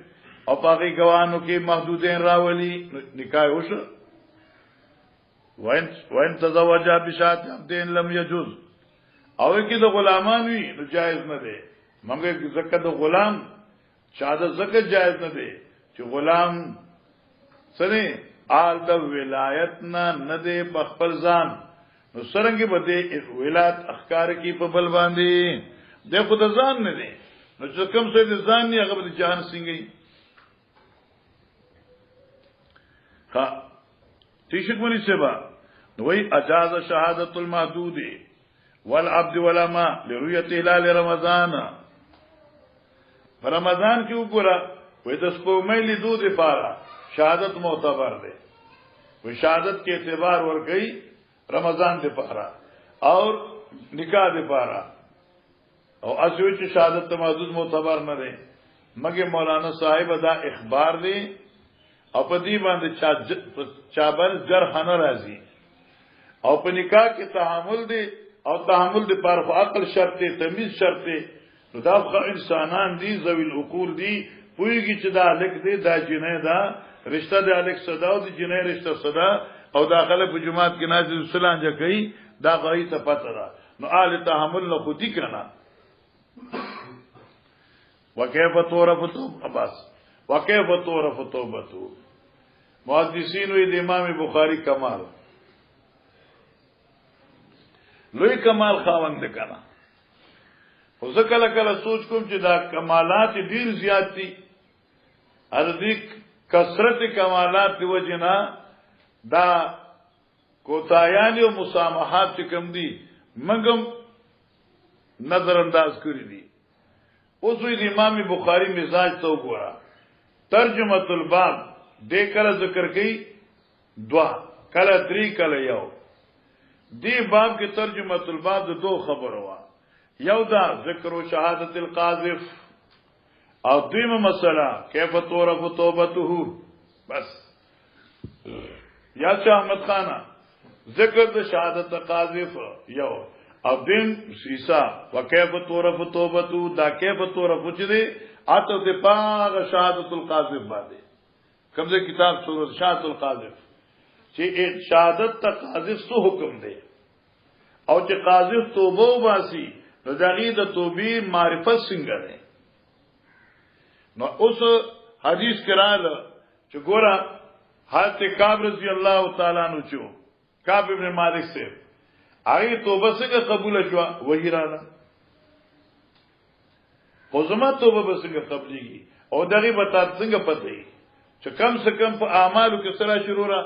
او پاکی گوانو کې محدودین راولي نکاح وشو وین تزوجا بشهادت عبدین لم يجوز او کې د غلامان وی نو جایز نه دی موږ زکه د غلام شهادت زکه جایز نه دی چې غلام سره آل د ولایت نه دی په خپل ځان نو سرنګي بده ولایت اخکار کی په بل باندې د خود ځان نه دی نو چې کوم څه د ځان نه هغه د جهان څنګه ها تیشک منی سبا نوی اجاز شهادت المحدود والعبد والما لرؤیت هلال رمضان رمضان کی وګورا وې د سپومې لیدو د پاره شهادت معتبر ده وې شهادت کې اعتبار ورګي رمضان د پاره اور نکاح د پاره او اسوي چې شهادت محدود معتبر نه ده مګر مولانا صاحب دا اخبار دی او په دې باندې چابل جرح نه راځي او په نکاح کې تحمل دی او تحمل دی پر عقل شرط دی تمیز شرط دی نو دا خو انسانان دي ذوی العقول دي پویږي چې دا الک دی دا جنې دا رشتہ د الک صدا او د جنې رشتہ صدا او داخله په جماعت کې نازل سلانجه کوي دا غوي ته پته ده نو آل تحمل له خودي کړه وکيف تعرف توبه بس وکيف تعرف توبته محدثین وی د امام بخاری کمال لوی کمال خاوند کنا خو زه کله کله سوچ کوم چې دا کمالات ډیر زیات دي ارزي کثرت کمالات دی وجنا دا کوتایان او مسامحات کم دي منګم نظر انداز کړی دي اوس وی د امام بخاری مزاج ته وګوره ترجمه الباب دې کله ذکر کړي دوا کله درې کله یو دی باب کې ترجمه الباب د دو خبر وا یو دا ذکر او شهادت القاذف او دیمه مسله کیف تعرف توبته بس یا احمد خانه ذکر د شهادت قاذف یو او دیم سیسا وکيف تعرف توبته دا کیف تعرف چې دی اته د پاغه شهادت القاذف باندې کمزه کتاب سورۃ شهادت القاذف چې شهادت ته قاذف سو حکم دی او چې قاذف توبه واسي نو دغه د توبې معرفت څنګه ده نو اوس حدیث کراله چې ګوره حضرت کعب رضی الله تعالی عنہ چو کعب ابن مالک سے هغه توبه څنګه قبول شو وحی رااله خو زما توبه به څنګه قبليږي او دغه به تاسو څنګه پته چې کم سے کم په اعمالو کې سره شروع را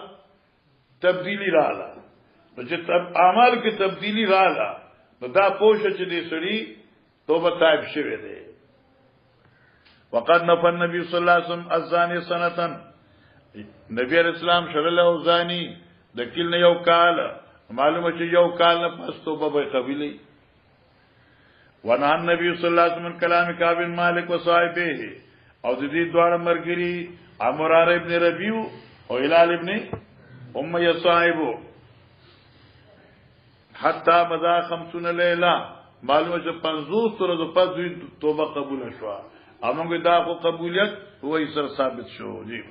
تبدیلی رااله نو چې اعمالو کې تبدیلی رااله نو دا پوښتنه چې دې سړي توبه تایب شوه دی وقد نفى النبي صلی الله علیه وسلم الزاني سنه نبی اسلام شرل او زانی د کل نه یو کال معلومه چې یو کال نه پس توبه به قبلي ونهى النبي صلی الله علیه وسلم کلام کعب بن مالک وصاحبه او د دې دواړه مرګري عمرار ابن ربيع او هلال ابن امیہ صاحبو حتی مضى 50 لیله معلومه چې 50 ورځې پس دوی توبه قبول شوه امونږ دا خو قبولیت وای سره ثابت شو جی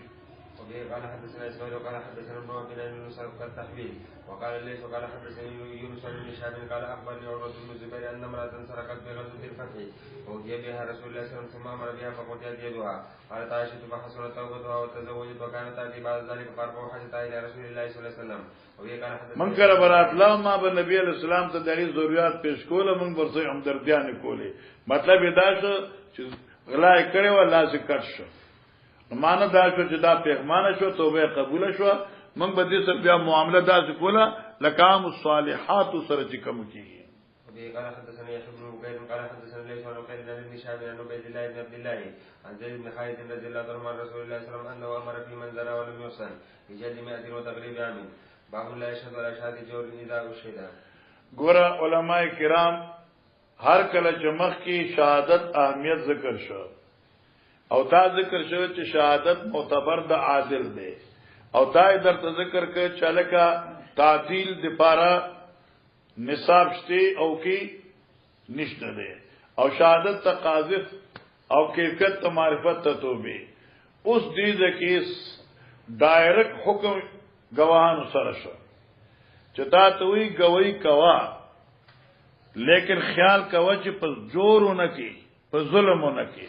قال حدثنا اسماعيل وقال حدثنا ابن عبد الله بن يوسف التحويل وقال ليس وقال حدثني يونس بن شهاب قال اخبرني عروة بن الزبير ان امرأة سرقت بغزوة الفتح وهي بها رسول الله صلى الله عليه وسلم ثم امر بها فقتلت يدها قالت عائشة فحسنت توبتها وتزوجت وكانت تاتي بعد ذلك فارفع حاجتها الى رسول الله صلى الله عليه وسلم من کړه برات لا ما به نبی علیہ السلام ته دغه ضرورت پیش کوله موږ ورته همدردیانه کوله مطلب دا چې غلا کړي و الله ذکر شو معنا دا چې دا پیغمانه شو توبه قبول شو موږ به دې سره بیا معاملې دا کوله لکام الصالحات سره چې کوم کیږي قال حدثنا يحيى بن بكير قال حدثنا ليس عن خير بن شهاب عن عبيد الله بن عبد الله عن زيد بن خالد رضي الله عنه عن رسول الله صلى الله عليه وسلم انه امر في من زرع ولم يحسن بجلد 100 وتغريب عام باب لا يشهد على شهاده جور اذا اشهد ګور علماء کرام هر کله چې مخ کې شهادت اهمیت ذکر شو او تا ذکر شو چې شهادت معتبر د عادل دی او تا درته ذکر ک چلکا تعدیل د پارا نصاب شته او کې نشته دی او شهادت ته قاذف او کیفیت ته معرفت ته توبه اوس دې د کیس ډایرکټ حکم گواهان سره شو چې تا ته وی گوی کوا لیکن خیال کوا چې په جوړونه کې په ظلمونه کې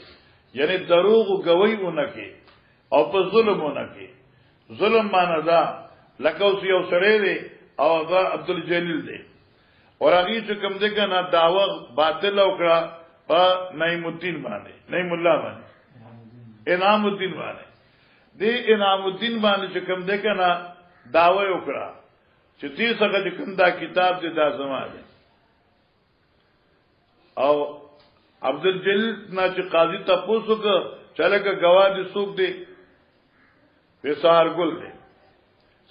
یعنی دروغ گویونه کې او په ظلمونه کې ظلم معنا دا لکه اوس یو سړی دی او هغه عبدالجلیل دی اور هغه چې کوم دغه نه داوا باطل وکړه په نعیم الدین باندې نعیم الله باندې انعام الدین باندې دی انعام الدین باندې چې کوم دغه نه داوا وکړه چې دې څنګه کوم دا کتاب دې دا زماده او عبدالجلیل نا چې قاضي تاسو کو چلګه گواه دي سوق دي په سار ګل دي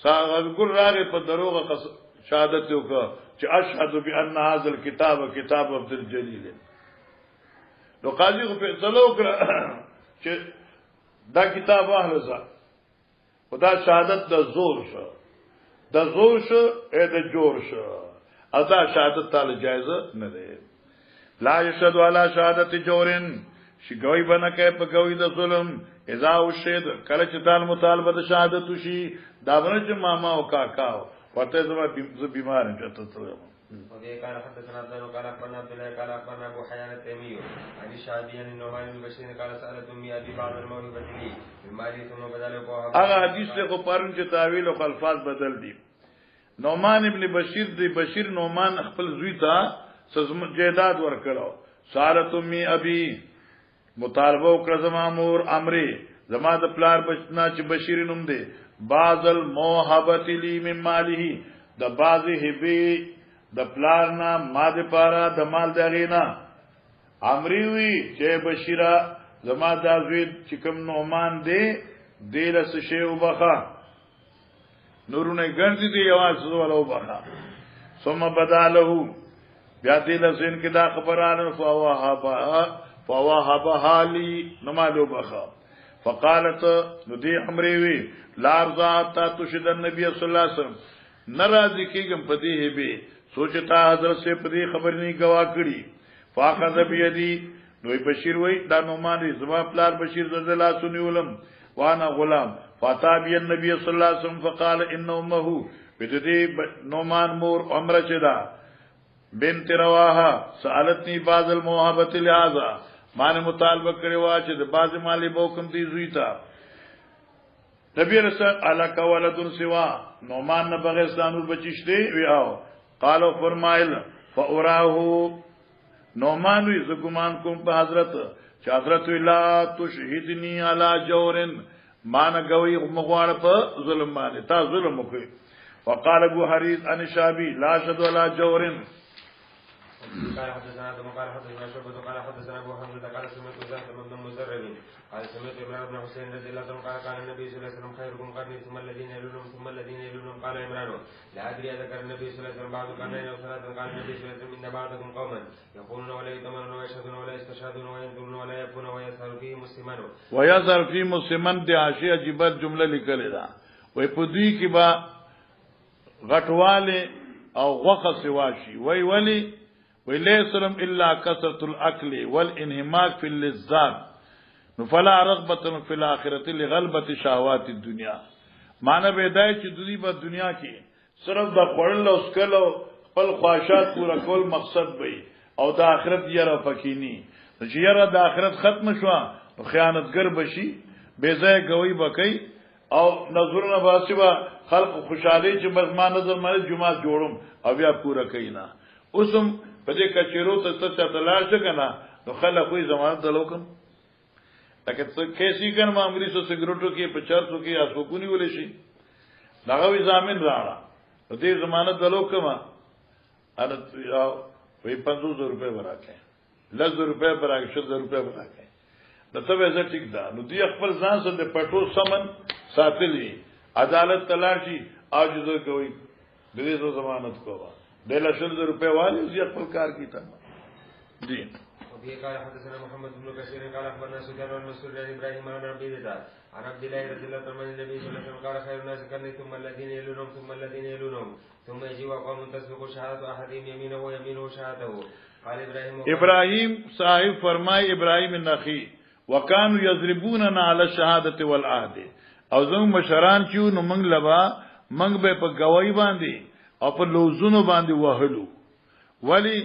سار ګل راغی په دروغه شهادت وکړه چې اشهد بان هذا الكتاب کتاب عبدالجلیل نو قاضي خو فیصله وکړه چې دا کتاب اهل ځه خدا شهادت د زور شو د زور شو اې د جوړ شو ادا شهادت تعالی جایزه نه ده لا یشهد علی شهادت جورن شي گوی بنکه په گوی د ظلم اذا وشید کله چې تعالی مطالبه د شهادت شي دا باندې چې ماما او کاکا ورته زما بیمار یم ته ته وبه قال حدثنا عبد الله قال اخبرنا عبد الله قال اخبرنا ابو حيان التيمي عن الشعبي عن النعمان بن بشير قال سالت امي ابي بعض الموهبه لي بمالي ثم بدل ابوها هغه حدیث له پرون چې تعویل او الفاظ بدل دي نعمان ابن بشیر دی بشیر نعمان خپل زوی ته سزم جیداد ورکړو سالت امي ابي مطالبه وکړه زما مور امري زما د پلار بچنا چې بشیر نوم دی بعض الموهبه لي من ماله د بعضی هبي د پلار نه ماده پارا د مال دغینا امری وی چې بشیرا زما د زوی چې کوم نعمان دی دله څه شی وبخا نورونه ګرځي دی आवाज ولو وبخا ثم بداله بیا دله زین کې دا خبرانه فواهب حالي نمالو بخا فقالت ندی امری وی لارزا تا تشد النبي صلی الله علیه وسلم ناراضی کېږم پدې هبه سوچتا حضرت سے پدی خبر نہیں گوا کړي فاخذ بيدي نو بشیر وای دا نعمان زما پلار بشیر رضی الله سنولم وانا غلام فاتابي النبي صلی الله علیه وسلم فقال ان امه بدي نعمان مور عمره چدا بنت رواها سالتني بعض الموهبه لهذا مان مطالبه کړي وا چې د باز مالی بوکم دي زوی تا نبی رسول الک ولد سوا نعمان نه بغیر ځانور بچشته وی او قالو فرمایل فوراه نعمان وی زګمان کوم په حضرت چې حضرت لا تشهدنی علی جورن مان گوی مغواړ په ظلم باندې تا ظلم وکړي. وقال ابو حریث عن شابی لا شهد علی جورن. قال حدثنا ابو قال حدثنا شعبة قال حدثنا ابو حمزة قال سمعت زهد بن مزرب قال سمعت عمران بن حسين رضي الله عنه قال قال النبي صلى الله عليه وسلم خيركم قرني ثم الذين يلونهم ثم الذين يلونهم. قال عمران لا ادري ذكر النبي صلى الله عليه وسلم بعض قرنين او ثلاثا. قال النبي صلى الله عليه وسلم ان بعضكم قوما يقولون ولا يؤتمنون ويشهدون ولا يستشهدون وينذرون ولا يكون ويسهر فيه مسلمان ويسهر فيه مسلمان. دی حاشیه عجیب جمله لیکلې ده وای په دوی کې با غټواله او غوخه سواشي وای ولی ولیسلم الا کثرة الاكل والانهماك في اللذات فلا رغبه في الاخره لغلبه شهوات الدنيا. معنی به دای چې دوی په دنیا کې صرف د خورل او سکلو خپل خواهشات پورا کول مقصد وي او د آخرت یره فکینی چې یره د آخرت ختم شو خیانتګر بشي بے ځای گوی بکئی او نظرونه باسبا خلق خوشحالي چې بس ما نظر مې جمعه جوړم او بیا پورا کینا اوسم په دې کچېرو ته تلاش کنه نو خلک وې ضمانت دلوکم لکه څه کیسې کنه معمولی سو سیګریټو کې 400 کې اسو کونی ولې شي داغه وی ضامن راړه دې ضمانت دلوکم ان وی 500 روپے ورکه 10 روپے ورکه 100 روپے ورکه نو ته به ټیک ده نو دی خپل ځان سره د پټو سمن ساتلی عدالت تلاشي عاجزو کوي دې ضمانت کوه دل 100 روپے والی اسی خپل کار کی تھا جی. وفي قال حدثنا محمد بن كثير قال اخبرنا سفيان بن مسعود عن ابراهيم عن ابي ذر عن عبد الله رضي الله عنه النبي صلى الله عليه وسلم قال خير الناس قرني ثم الذين يلونهم ثم الذين يلونهم ثم يجي قوم تسبق شهادة احدهم يمينه ويمينه شهادته. قال ابراهيم صاحب فرمای ابراهيم النخي وكانوا يضربوننا على الشهاده والعهد او زمو مشران چې نو منګ لبا منګ به په گواہی باندې او په لوزونو باندې وهلو ولی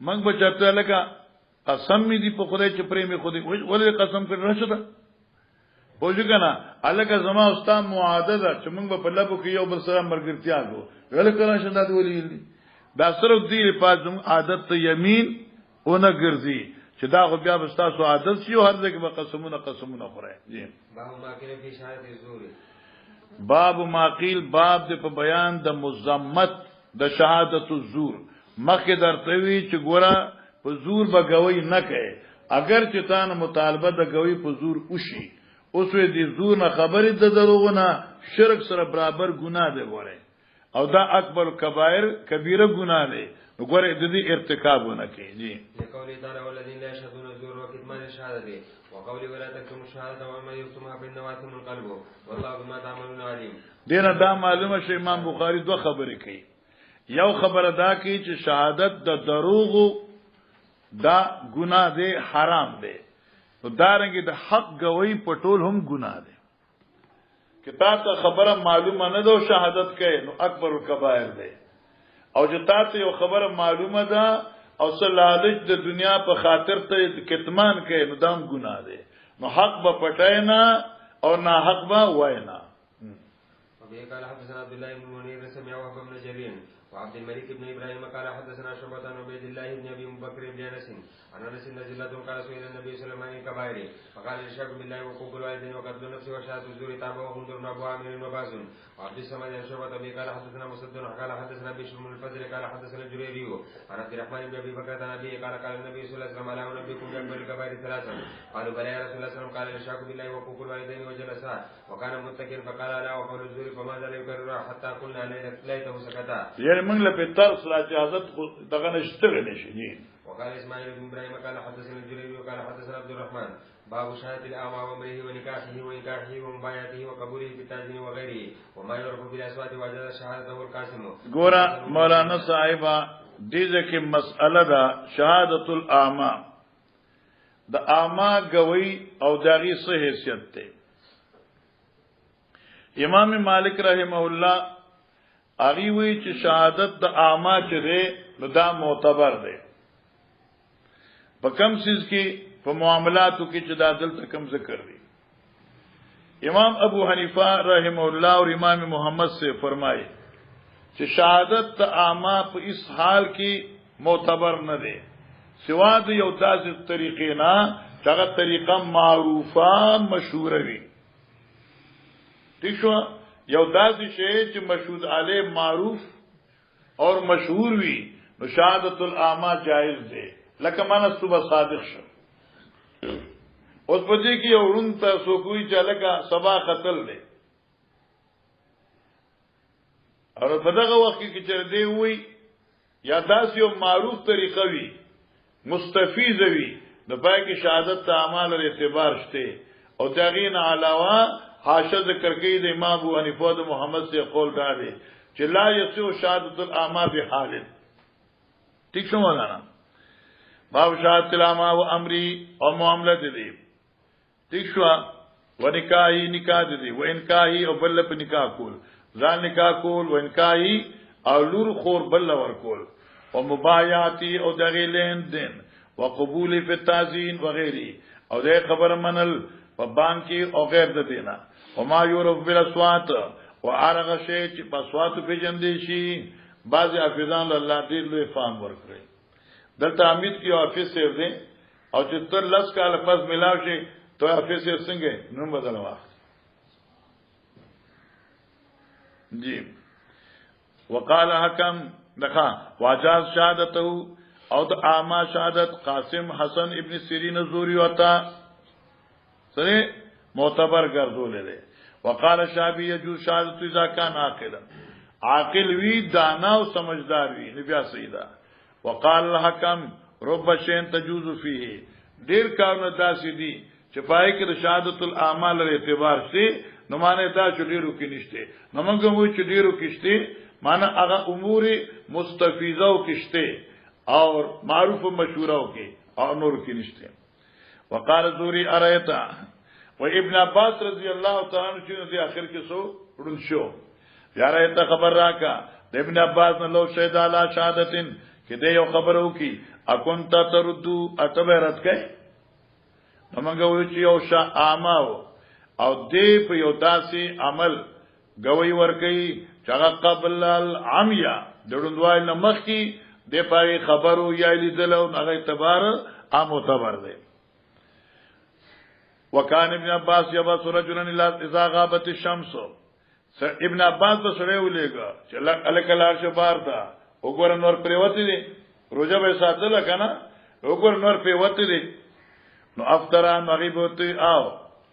منګ بچته لکه قسم می دی په خدای چې پرې می خدای ولی قسم کړ راشده پوجي کنه الګه زما استاد معاهده چې موږ په لبو کې یو بل سره مرګرتیا کو ویل کړه شنده دی ولی دا سره دی په زم عادت یمین اونګه ګرځي چې دا خو بیا بستاسو عادت شي هر ځکه به قسمونه خوري. جی باب ما کله په شهادت الزور باب ما قیل باب د په بیان د مزمت د شهادت الزور مخه درته وی چې ګوره په زور به گوی نه کوي اگر چې تاسو مطالبه د گوی په زور وشي اوس دې زور نه خبرې د دروغونه شرک سره برابر ګناه دی ګوره او دا اکبر کبایر کبیره ګناه دی ګوره د دې ارتکابونه کوي. جی قولی تعالی والذین لا یشهدون الزور وکتمان الشهاده وقولی ولا تكتموا الشهاده وما یكتمها بالنواثم القلب والله بما تعملون علیم. دینه دا معلومه شي امام بخاری دوه خبرې کوي. یو خبره دا کوي چې شهادت د دروغ دا ګناه دی حرام دی نو دارنګه د حق گوی پټول هم ګناه دی. کتاب ته خبره معلومه نه ده شهادت کوي نو اکبر الکبائر دی او چې تاسو یو خبره معلومه ده او سلالج د دنیا په خاطر ته کتمان کوي نو دام ګناه دی نو حق به پټاینا او نه حق به واینا. وبه قال حدثنا عبد الله بن منير سمع وهب بن جرير وعبد الملك بن ابراهيم قال حدثنا شعبة عن عبيد الله بن ابي بكر بن انس عن انس رضي الله عنه قال سئل النبي صلى الله عليه وسلم الكبائر فقال الشرك بالله وحقوق الوالدين وقتل النفس وشهادة الزور تابعه وغندر ابو عامر وباز وعبد الصمد عن شعبة به قال حدثنا مسدد قال حدثنا بشر بن الفضل قال حدثنا الجريري عن عبد الرحمن بن ابي بكر عن ابي قال قال النبي صلى الله عليه وسلم الا انبئكم باكبر الكبائر ثلاثا قالوا بلى يا رسول الله صلى الله عليه وسلم قال الشرك بالله وحقوق الوالدين وجلسا وكان متكئا فقال لا وقول الزور فما زال يكرر حتى قلنا ليته سكتا. يعني من لپاره صلاة اجازت دغه نشته نشي. وقال اسماعيل بن ابراهيم قال حدثنا الجريري وقال حدثنا عبد الرحمن باب شهادة الأعمى وامره ونكاحه ومبايعته وقبوله بالتعزين وغيره وما يعرف بالاصوات وجد شهادته القاسم. ګورا مولانا صاحبہ دې کې مسأله ده شهادت الاعمى د اعمى گوی او داغي څه حیثیت ده. امام مالک رحمه الله اغي وی چې شهادت د اعمى چې ده دا معتبر ده په کوم سیز کې په معاملاتو کې چې د عدالت کم ذکر دي. امام ابو حنیفه رحمه الله اور امام محمد سے فرمایي چې شهادت د اعمى په اس حال کې معتبر نه ده سوا د یو داسې طریقې نه چې هغه طریقه معروفه مشهوره وي. ٹھیک شو؟ یو داسې شی چې مشهود علی معروف اور مشهور وي نو شهادت الاعمى جائز دی. لکه معنا صبح صادق شو. اوس په دې کې یو رون ته سوکوي چې لکه سبا قتل دی. اور په دغه وخت کې چې دی وي یا داسې یو معروف طریقه وي مستفیض وي د پای کې شهادت ته اعمال او اعتبار شته او دغین علاوه حاشیه ذکر کوي د امام ابو حنیفه او محمد سے قول دا دی چې لا یسو شهادت الاعمى بحال. ٹھیک شو مولانا؟ باب شهادت الاعمى و امری او معاملات دي. ٹھیک شو؟ و نکاحی نکاح دي و انکاحی او بل په نکاح کول ځان نکاح کول و انکاحی او لور خور بل ور کول او مبایعاتی او دغه لین دین و قبول فی التعزین وغیره او دې خبر منل په بانکی او غیر د دینا او ما یورف بالاصوات او ارغه شی چې په اصوات پیجندې شي. بعض حافظان الله دې لوی فهم ورکړي. دلته امید کی حافظ سیو دې او چې تر لس کال پس ملاو شي تو حافظ سیو څنګه نوم بدل واخ جی. وقال حکم دخا واجاز شهادته او د اعما شهادت قاسم حسن ابن سیرین زوری وتا سره معتبر ګرځولې. وقال شابی يجوز شهادت اذا كان عاقلا عاقل وی دانا او سمجھدار وی نبی سیدا. وقال الحكم رب شین تجوز فيه ډیر کارونه داسې دي چې پای کې د شهادت الاعمال اعتبار شي نو معنی دا چې ډیرو کې نشته. نو موږ وایو چې ډیرو کې شته معنی هغه امور مستفیضه او کشته اور معروف و مشهوره کې او نور کې نشته. وقال زوري ارایتا و ابن عباس رضی الله تعالی عنہ چې د اخر کې سو ورن شو یا ارایتا خبر راکا د ابن عباس نو شهید علی شهادتن کې د یو خبرو کې اكنت تردو اتبرت کې موږ وایو چې یو شاماو او دې په یو داسې عمل گوی ورکی چاگا قبل العمیا دړندوای نمخ کی د پای خبرو یا لیدلو هغه اعتبار عام معتبر دی. وکان ابن عباس یبا سرجلن اذا غابت الشمس ابن عباس سره ولېګا چې الکلار شبار دا وګور نور پریوتی دی روزه به ساتل کنه وګور نور پریوتی دی نو افطران مغیبوتی او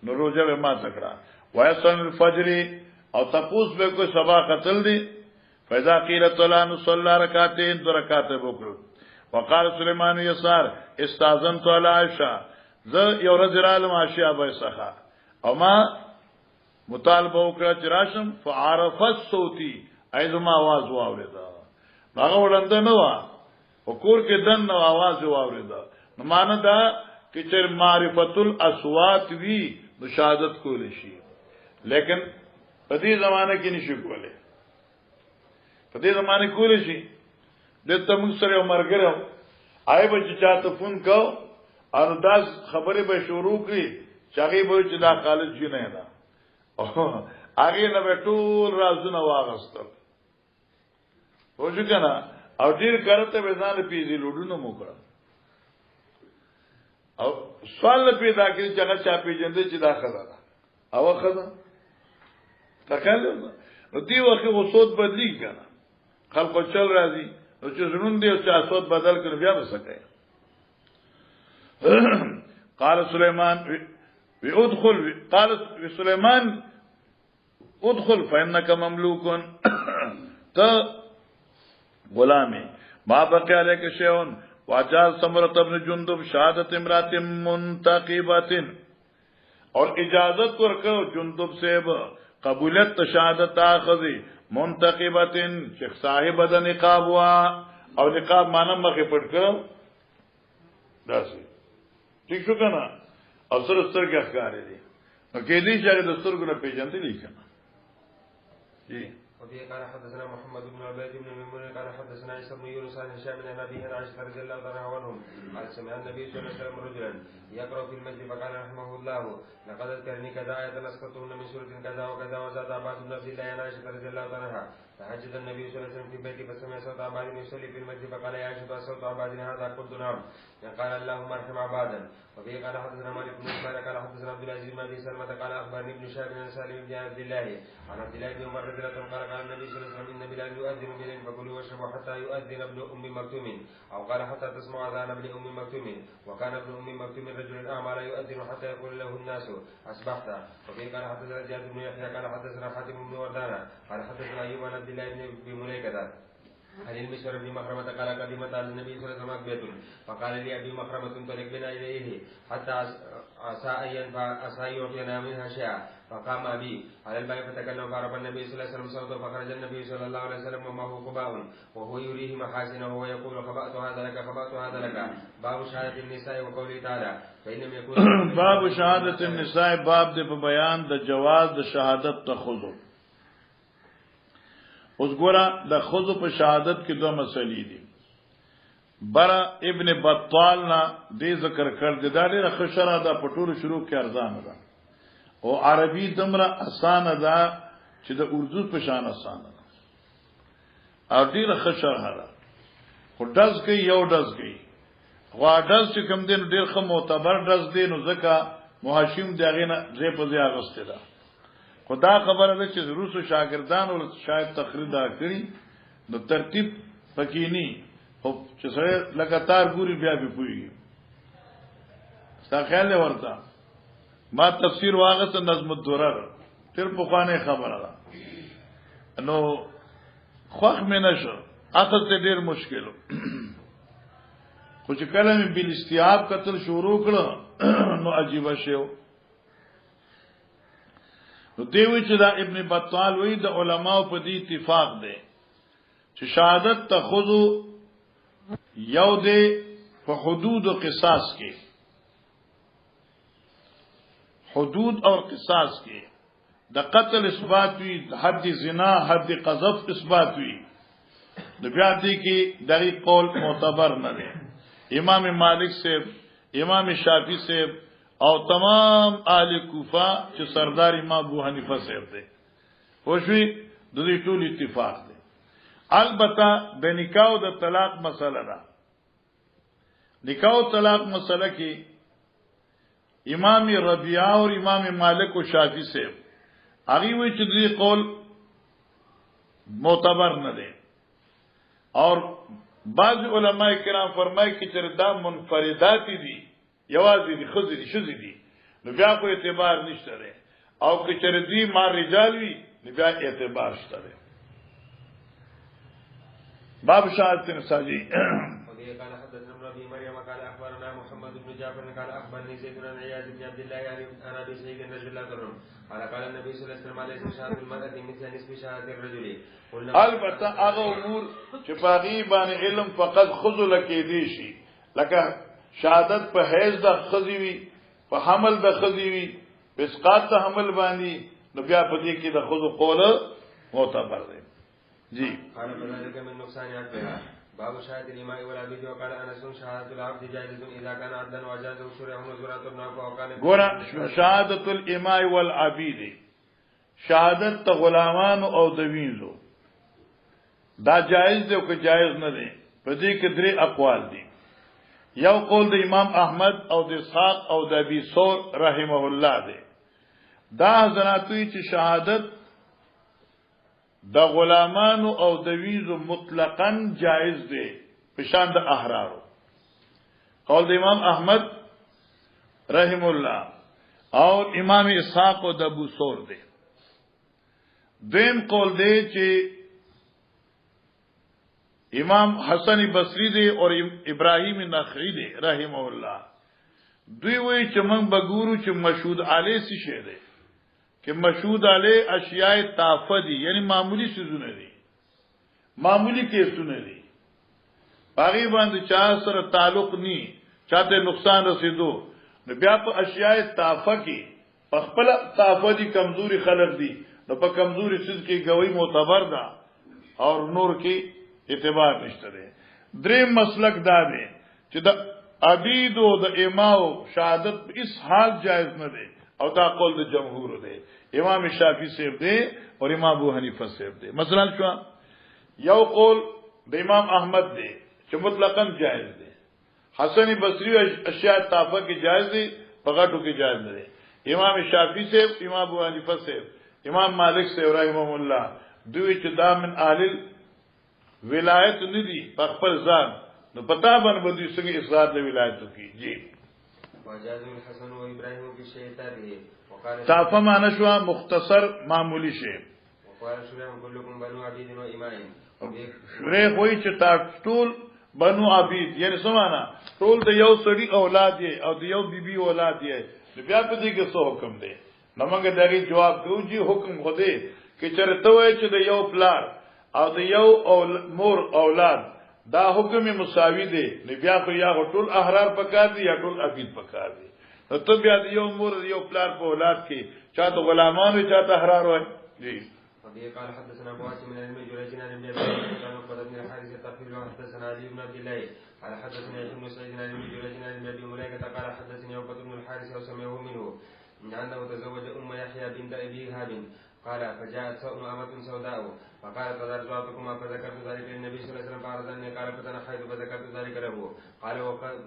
نو روزه به ما تکړه وایسن الفجر او تپوس به کوئی سبا قتل دی فاذا قيل طلع نصلى ركعتين دو رکعات وکړو. وقال سليمان يسار استاذنت على عائشه ز یو رجل عالم عائشه ابي سخا او ما مطالبه وکړه چې راشم فعرفت صوتي ايزما आवाज واوریدا هغه وړاندې نه و وکور کې دن نو आवाज واوریدا نو مان دا چې چر معرفت الاصوات وی مشاهدت کول شي لیکن په دې زمانه کې نشي کولای. په دې زمانه کول شي د تم سره مرګره آی به چې چاته فون کو او داس خبره به شروع کړي چې هغه به چې دا خالد جی نه ده او هغه نه به ټول رازونه واغستل وځو کنه او ډیر کرته به ځان پیځي لوډونو موکړه او سوال پیدا کړي چې هغه چا پیژندې چې دا خزانه او خزانه تخیل نو دی وخت وصوت بدلی کنه خلق چل راځي نو چې زنون دی او چې صوت بدل کړي بیا وسکه. قال سليمان ادخل قال سليمان ادخل فانك مملوك ت غلامي ما بقي عليك شيء. واجاز سمرة بن جندب شهادت امرات منتقبات اور اجازت ورکو جندب سے قبولیت شهادت اخذی منتقبات شیخ صاحب د نقاب وا او نقاب معنی مخه پټ کړو داسې ٹھیک شو کنه او سر کې ښکارې دي نو کې دې چې د سترګو نه پیژندې لیکنه جی وفيه قال حدثنا محمد بن عبيد بن ميمون قال حدثنا عيسى بن يونس عن هشام بن ابي عائشه رضي الله عنها عنهم قال سمع النبي صلى الله عليه وسلم رجلا يقرا في المسجد فقال رحمه الله لقد اذكرني كذا آية اسقطهن من سورة كذا وكذا وزاد عباد بن عبد الله عن عائشه رضي الله عنها تهجد النبي صلى الله عليه وسلم في بيته فسمع صوت عباد يصلي في المسجد فقال يا عائشه صوت عباد هذا قلت نعم قال اللهم ارحم عبادا. وفيه قال حدثنا مالك بن عثمان قال حدثنا عبد العزيز بن ابي سلمة قال اخبرني ابن شهاب بن سالم بن عبد الله عن عبد الله بن عمر رضي الله عنه قال النبي صلى الله عليه وسلم ان بلال يؤذن بليل فكلوا واشربوا حتى يؤذن ابن ام مكتوم او قال حتى تسمع اذان ابن ام مكتوم وكان ابن ام مكتوم رجل اعمى لا يؤذن حتى يقول له الناس اصبحت. وفيه قال حدثنا زياد بن يحيى قال حدثنا حاتم بن وردان قال حدثنا ايوب عن عبد الله بن مليكه عن المسور بن مخرمة قال قدمت على النبي صلى الله عليه وسلم أكبية فقال لي أبي مخرمة انطلق بنا إليه حتى عسى يعطينا منها شيئا فقام أبي على الباب فتكلم فعرف النبي صلى الله عليه وسلم صوته فخرج النبي صلى الله عليه وسلم ومعه قباء وهو يريه محاسنه ويقول خبأت هذا لك خبأت هذا لك. باب شهادة النساء وقوله تعالى فإنهم يكون باب شهادة النساء باب دې په بیان د جواز د شهادت تخذو. اوس ګوره د خذو په شهادت کې دوه مسلې دي. برا ابن بطال نا دې ذکر کړ د ډېر خشره د پټولو شروع کې ارزان ده او عربي دمره اسانه ده چې د اردو په شان اسانه ده او ډېر خشره ده خو داس کې یو داس کې غوا داس چې کوم دین ډېر خو معتبر داس دی نو ځکه محاشم دغه نه ځې په ځای اغسته ده. خدا خبره ده چې روسو شاګردان او شاید تقریر دا کړی نو ترتیب پکې نه او چې سره لګاتار ګوري بیا به پوي ستا خیال ورته ما تفسیر واغت نظم الدرر تر په خانه خبره ده نو خوخ مې نشو اصل ته ډیر مشکل خو چې کله مې بل استیاب قتل شروع کړو نو عجیب شو. نو دیوی چې دا ابن بطال وی د علماء په دې اتفاق دی چې شهادت تخذو یو دی په حدود او قصاص کې حدود او قصاص کې د قتل اثبات وی حد زنا حد قذف اثبات وی د بیا دې کې دغه قول معتبر نه دی. امام مالک سے امام شافعی سے او تمام اهل کوفه چې سردار امام ابو حنیفه صاحب دی خوشوي د دې ټول اتفاق دی. البته د نکاح او د طلاق مسله ده. نکاح او طلاق مسله کې امام ربيعه او امام مالک او شافعي صاحب هغه وی چې دې قول معتبر نه دی اور بعض علماء کرام فرمایي چې دا منفردات دي یوازې دي خزې دي شزې دي نو بیا کو اعتبار نشته لري او که چردي ما رجال وي نو بیا اعتبار شته لري. باب شهادت نساجي قال حدثنا ابن ابي مريم قال اخبرنا محمد بن جعفر قال اخبرني زيد بن عياض بن عبد الله عن ابي سعيد رضي الله عنه قال النبي صلى الله عليه وسلم عليه شهاده المرأة مثل نصف شهاده الرجل. البته هغه امور چې باغی باندې علم فقط خذل کې دي شي لکه شهادت په حیض د خزی وی په حمل د خزی وی په اسقاط د حمل باندې نو بیا په دې کې د خذ قول معتبر دی. جی قال فذلك من نقصان عقلها. باب شهادة الإماء والعبيد وقال أنس شهادة العبد جائزة إذا كان عبدا وجازه شرعه نزرات الناف وقال ګور شهادة الإماء والعبيد شهادت غلامان او د وینځو دا جائز دی او که جائز نه دی په دې کې درې اقوال دي. یو قول د امام احمد او د اسحاق او د ابي ثور رحمه الله دی. دا حضراتوی چې شهادت د غلامانو او د ویزو مطلقاً جائز دی په شان د احرارو. قول د امام احمد رحمه الله او امام اسحاق او د ابو ثور دی. دیم قول دی چې امام حسن بصری دی اور ابراهیم نخعی دی رحمه الله دوی وی چې موږ بګورو چې مشهود علی څه شه دی کہ مشهود علی اشیاء تافدی یعنی معمولی سيزونه دي معمولی کیسونه دي باغی باندې چا سره تعلق ني چاته نقصان رسیدو نو بیا په اشیاء تافه کې خپل تافدی کمزوري خلق دي نو په کمزوري چیز کې گوی معتبر ده او نور کې اعتبار نشته ده. دریم مسلک دا دی چې د عبید او د امام شهادت په اس حال جائز نه دی او دا قول د جمهور دی. امام شافعی صاحب دی او امام ابو حنیفه صاحب دی. مثلا شو یو قول د امام احمد دی چې مطلقاً جائز دی. حسن بصری اشیاء طافه کې جائز دی، په غټو کې جائز نه دی. امام شافعی صاحب، امام ابو حنیفه صاحب، امام مالک صاحب رحمهم الله دوی چې دا من اهل ولایت ندی په خپل ځان نو پتا باندې دوی څنګه اصرار د ولایت کوي. جی وجاز الحسن و ابراهيم في شيطانه وقال طافه معنا شو مختصر معمولی شی. وقال شريح كلكم بنو عبيد و امام ره وای چې تا ټول بنو عبید یعنی سمانا ټول د یو سړي اولاد یې او د یو بیبي اولاد یې. بیا په دې کې څه حکم دی؟ نو موږ دغه جواب کوو چې حکم خو دی چې چرته وای چې د یو پلار او د یو مور اولاد دا حکم مساوي دی. نو بیا خو یا ټول احرار پکار دي یا ټول عبید پکار دي. نو ته بیا د یو مور یو پلار په اولاد کې چاته غلامان وي چاته احرار وای. جی قال حدثنا ابو عاصم بن ابي جريج عن ابن عباس بن الحارث التقفيل وحدثنا علي بن عبد الله قال حدثنا ابن سعيد عن ابن جريج عن ابي مليكه قال حدثني عقبه بن الحارث وسمعه منه انه تزوج ام يحيى بنت ابي هاب قال فجاءت امه سوداء فقالت قد ارجعتكما فذكرت ذلك للنبي صلى الله عليه وسلم فعرض اني قال فتنحيت فذكرت ذلك له قال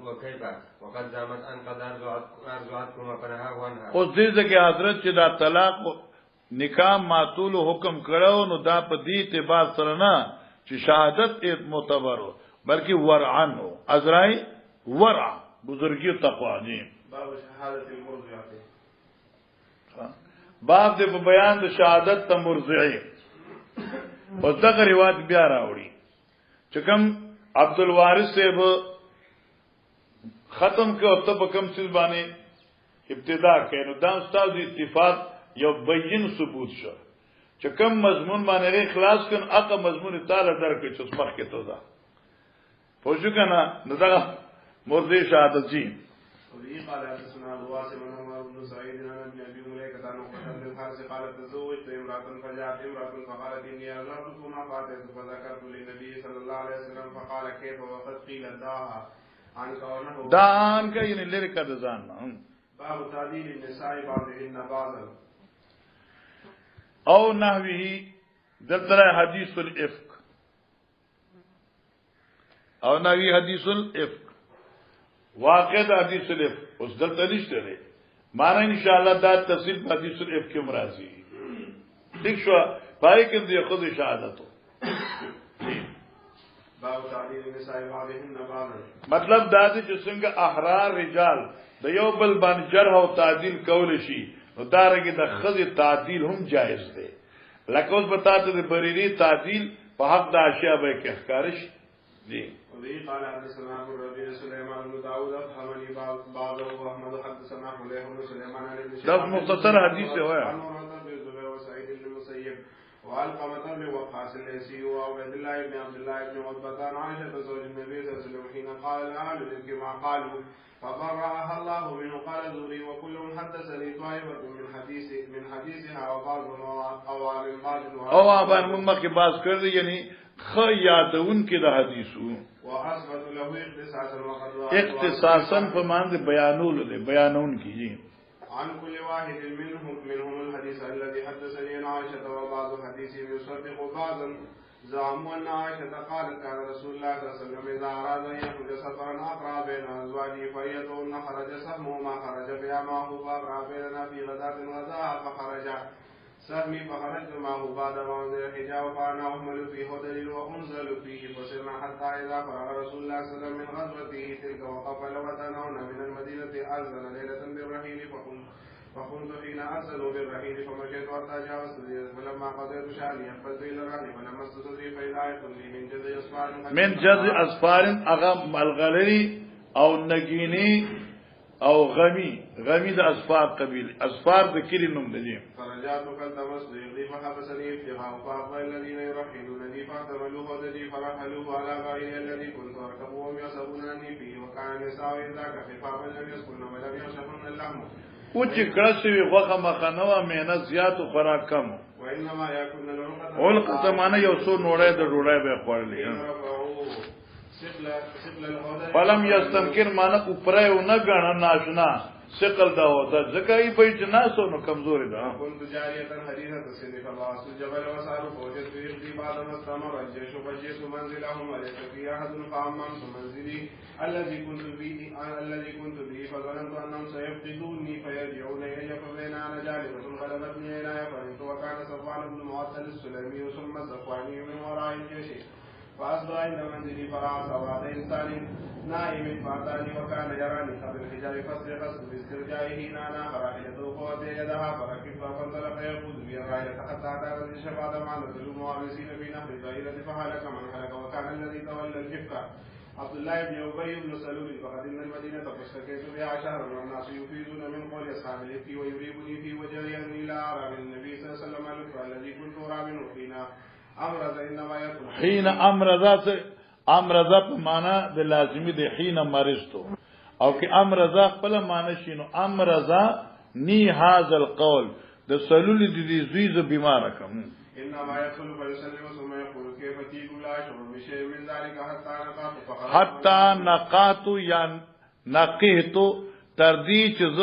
وكيف وقد زعمت ان قد ارجعتكما فنهاه عنها. اوس دې ځکه حضرت چې دا طلاق نکاح ماتول حکم کړو نو دا په دې اعتبار سره نه چې شهادت معتبر هو بلکې ورعن هو. ازرای ورع بزرګي تقوا دي. باب شهادت المرضعه باب دې په بیان د شهادت ته مرضعي او دغه روایت بیا راوړي چې کوم عبد الوارث صاحب ختم کې او ته په کوم څه باندې ابتدا کړي نو دا استاد اتفاق یو بین ثبوت شو چې کوم مضمون باندې خلاص کړي هغه مضمون تعالی درکې چې مخ کې تو دا پوښښ کنه نو دا مرضی شهادت جی. وفي قال حدثنا ابو عاصم بن عمر بن سعيد عن ابي مليكه عن عقبه بن الحارث قال تزوجت امراه فجاءت امراه فقالت اني ارغبتكما فاتيت فذكرت للنبي صلى الله عليه وسلم فقال كيف وقد قيل داها عن كونه دان کا یعنی لری کا ځان. باب تعديل النساء بعضهن بعضا او نحوه دلته حدیث الافک او نحوی حدیث الافک واقع دا حدیث الافک اوس دلته نشته لري معنا ان شاء الله دا تفصیل په حدیث الافک کې مرাজি. ٹھیک شو پای کې د خود شهادت باب تعديل النساء بعضهن بعضا مطلب دا چې څنګه احرار رجال د یو بل باندې جرح او تعدیل کول شي نو دارنګه د خزي تعدیل هم جائز دی. لکه اوس بتاته د بریری تعدیل په حق د اشیاء به کې ښکارش دی. وبه قال حدثنا ابو الربيع سليمان بن داود فهمني بعض احمد حدثنا حليح بن سليمان عن ابن شهاب مختصر حدیث ہے عن زبير وسعيد بن المسيب وعلقمة بن وقاص الليثي وعبد الله بن عبد الله بن عتبة عن عائشة زوج النبي صلى الله عليه وسلم حين قال اهل الذكر ما قالوا فبرأها الله منه. قال زهري وكلهم حدثني طائفة من حديثها وبعضهم او عن بعض او ابان مخ کې باز کړی یعنی خیاتون کې د حدیثو واثبت له اختصاصا وقد اختصاصا په معنی بیانول له بیانون کیږي. عن كل واحد منهم الحديث الذي حدثني عن عائشة وبعض حديثهم يصدق بعضا. زعموا أن عائشة قالت كان رسول الله صلى الله عليه وسلم إذا أراد أن يخرج سفرا أقرأ بين أزواجه فيدعون خرج سهمه ما خرج بها معه فأقرأ بيننا في غداة غداها فخرج سهمي فخرجت معه بعد ما أنزل الحجاب فأنا أحمل في هدل وأنزل فيه فسرنا حتى إذا فرغ رسول الله صلى الله عليه وسلم من غزوته تلك وقفل وتنون من المدينة أذن ليلة بالرحيل فكنت حين أرسلوا بالرحيل فمشيت حتى جاوزت فلما قضيت شأني أقبلت إلى الرحل فلما استدري فإذا يكون لي من جزء أسفار أغم الغلري أو النجيني او غمی د اسفار قبیله اسفار د کلی نوم دی. فرجعت فالتمست يغضي فحبسني ابتغاء فأقبل الذين يرحلونني فاحتملوه ودني فرحلوه على غيري الذي كنت أركبه وهم يحسبونني فيه وكان النساء ذاك خفافا لم يسكن ولم يغشهن اللحم او چې کړه شوی غوخه مخنوه مهنت زیات او خوراک کم. وإن وانما ياكلن العلقه علقه معنا یو څو نوړې د ډوړې به خورلې فلم یستنکر معنا اوپره او نه غاڼه ناشنا ثقل دا ہوتا زکای په جناسو نو کمزوري ده كنت جاريه حديثه السن فبعث الجبل وسار فوجدت يغدي بعد ما استمر الجيش فجئت منزلهم وليس في احد فاممت منزلي الذي كنت به فظننت انهم سيفقدوني فيرجعون الي فبين انا جالسه غلبتني عنايه فانت وكان صفوان بن معطل السلمي ثم الزكواني من وراء الجيش فأصبح عند منزلي فرعى سواد إنسان نائم فأتاني وكان يراني قبل الحجاب فاستيقظت باسترجائه نانا فراحلته فوضع يدها فركبت فانطلق يقود بي الراحلة حتى أتى الذي شفع دمعا نزلوا معاوسين في نهر البحيرة فهلك من هلك وكان الذي تولى الجفة عبد الله بن أبي بن سلول فقدمنا المدينة فاشتكيت بها شهرا والناس يفيدون من قول أصحاب الإفك ويريبني في وجهي أني لا أرى من النبي صلى الله عليه وسلم الكفر الذي كنت أرى منه حين امرض په معنا د لازمی د حين مرضتو او کې امرض خپل معنا شینو امرض نی هاذ القول د سلول د دې زوی ز بیمار کم انما يدخل فيسلم ثم يقول كيف تيجو لا شعور بشيء من ذلك حتى نقات یا نقیت تردی چز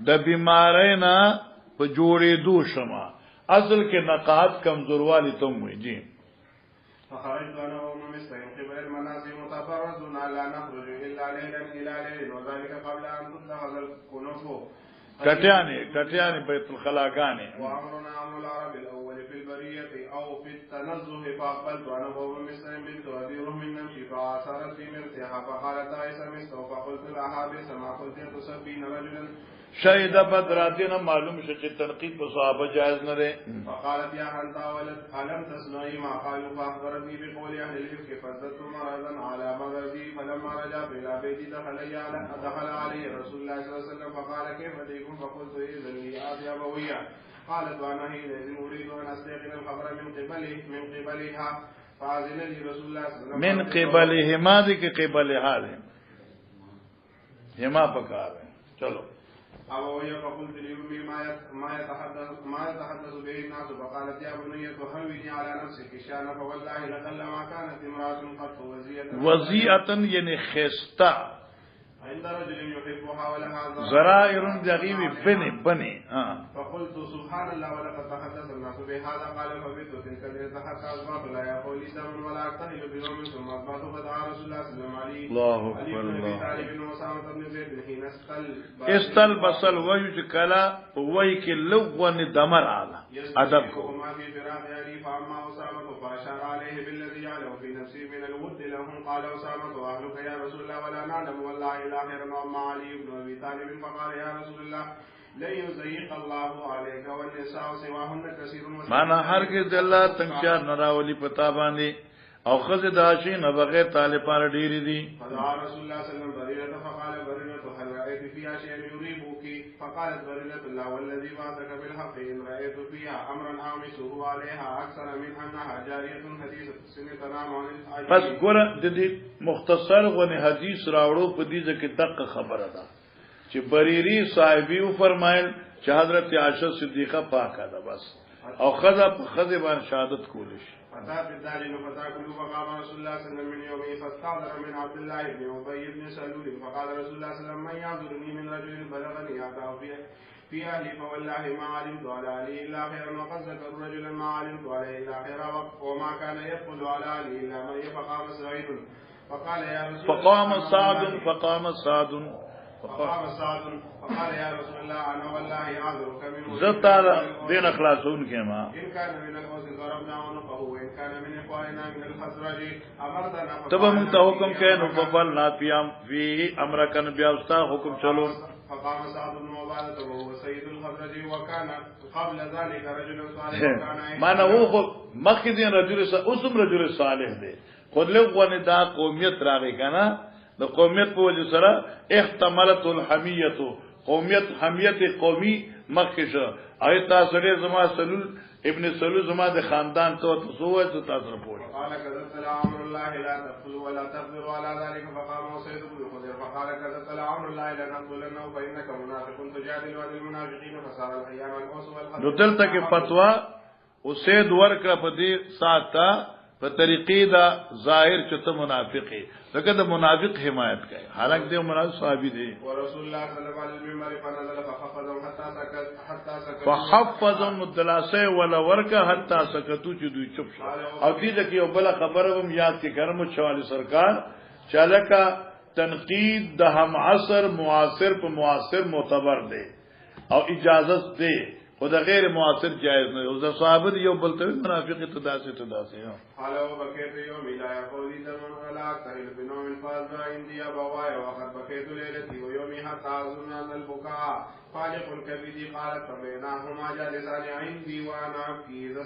د بیمارۍ نه په جوړې دو شمه اصل کے نقاط کمزور والی تم ہوئی جی فخرجت انا وام مستقيم قبل المنازل متفرزون لا نخرج الا ليلا الى ليل وذلك قبل ان تتخذ الكنوف کٹیانے بیت الخلاقانے وامرنا امر العرب الاول في البريه او في التنزه فاقبلت انا وام مستقيم بنت ابي رهم نمشي فاثرت في مرتها فقالت عائشه مستو فقلت لها بئس ما قلت تسبين رجلا شهید بدراتین معلوم شو چې تنقید په صحابه جائز نه ده فقالت يا حنتا ولد الم تسمعي ما قالوا فاخبرتني بقول اهل الافك فزدت مرضا على مغزي فلما رجعت الى بيتي دخل علي رسول الله صلى الله عليه وسلم فقال كيف تكون فقلت اذن لي اتي ابويا قالت وانا حينئذ اريد ان استيقن الخبر من قبلها فاذن لي رسول الله صلى الله عليه وسلم من قبلهما دي کې قبلها ده هما پکار ہے چلو أبويا فقلت لأمي ما يتحدث به الناس فقالت يا بني تهوني على نفسك الشأن فوالله لقل ما كانت امرأة قط وزيئة يعني خستا عند رجل يحبها ولها زرائر دغيب بني فقلت سبحان الله ولقد تحدث الناس بهذا قال فبت تلك الليلة حتى أصبحت لا يقول لي دم ولا أكتحل بيوم ثم أصبحت فدعا رسول الله صلى الله عليه وسلم الله أكبر استلبس الوجه كلا ويك لغون دمر على أدبكم ما في فراق يعني فأما أسامة فأشار عليه بالذي جعله في نفسه من الود لهم قال أسامة أهلك يا رسول الله ولا نعلم والله إلا خيرا وأما علي بن أبي طالب فقال يا رسول الله لن يزيق الله عليك والنساء سواهن كثير معنا هرگز الله تنگچار نراولی پتا باندې او خزه داشي نه بغیر طالبان ډیری دي فدعا رسول الله صلى الله عليه وسلم بريرة فقال بريرة هل رأيت فيها شيئا يريبك فقالت بريرة الله والذي بعثك بالحق إن رأيت فيها أمرا أعمسه عليها أكثر من أنها جارية حديثة السن تنام عن الأجل بس ګوره د دې مختصر غونې حدیث راوړو په دې ځکه دقه خبره ده چې بریری صاحبي فرمایل چې حضرت عائشہ صدیقہ پاکه ده بس او خذا خذ بان شهادت کولش فتاة الدارين فتاكلوا فقام رسول الله صلى الله عليه وسلم من يومه فاستعذر من عبد الله بن أبي بن سلول فقال رسول الله صلى الله عليه وسلم من يعذرني من رجل بلغني أتاه في أهلي فوالله ما علمت على علي إلا خيرا وقد ذكروا رجلا ما علمت عليه إلا خيرا وما كان يدخل على علي إلا من فقام سعيد فقال يا رسول الله فقام سعد فقال يا رسول الله انا والله اعذرك منه زتا دین اخلاصون کې ما ان كان من الاوس ضربنا عنقه وان كان من اخواننا من الخزرج امرنا تب من ته حکم کین او فل نا پیام فی امرکن بیا استا حکم چلو فقام سعد بن عباده وهو سيد الخزرج وكان قبل ذلك رجل صالح كان معنا هو مخدین رجل اسم رجل صالح دی خود له غو دا قومیت راغی کنه د قومیت په وجه سره احتمالت الحمیت قومیت حمیت قومی مخشه ایت سره زما سلول ابن سلول زما د خاندان ته تسوه ته تاسو پوښ قال كذا امر الله لا تقتلوا ولا تقدروا على ذلك فقام سيد بن خضر فقال كذا امر الله لا نقتلنه فانك منافق تجادل عن المنافقين فصار الايام القوس والحد دلته کې فتوا او سید ورکړه په دې ساته په طریقې دا ظاهر چې ته منافق یې لکه د منافق حمایت کوي حالانکه دې منافق صحابي دی ورسول الله صلی الله علیه وسلم فنزل فخفضهم حتى سكت فحفظهم الدلاسه ولا ورکه حتا سکتو چې دوی چوپ شو او دې کې یو بل خبره هم یاد کې کرم چوالی سرکار چالکا تنقید د هم عصر معاصر په معاصر معتبر دی او اجازت دی خود غیر معاصر جائز نه او صحابه یو بلته منافق تداسه حالو بکیت یوم لا یقولی دمن ولا تهل بنوم فاز عندي ابواي وقد بكيت ليلتي ويومي حتى اظن ان البكاء خالق كبدي قالت فبينهما جالسان عندي وانا ابكي اذا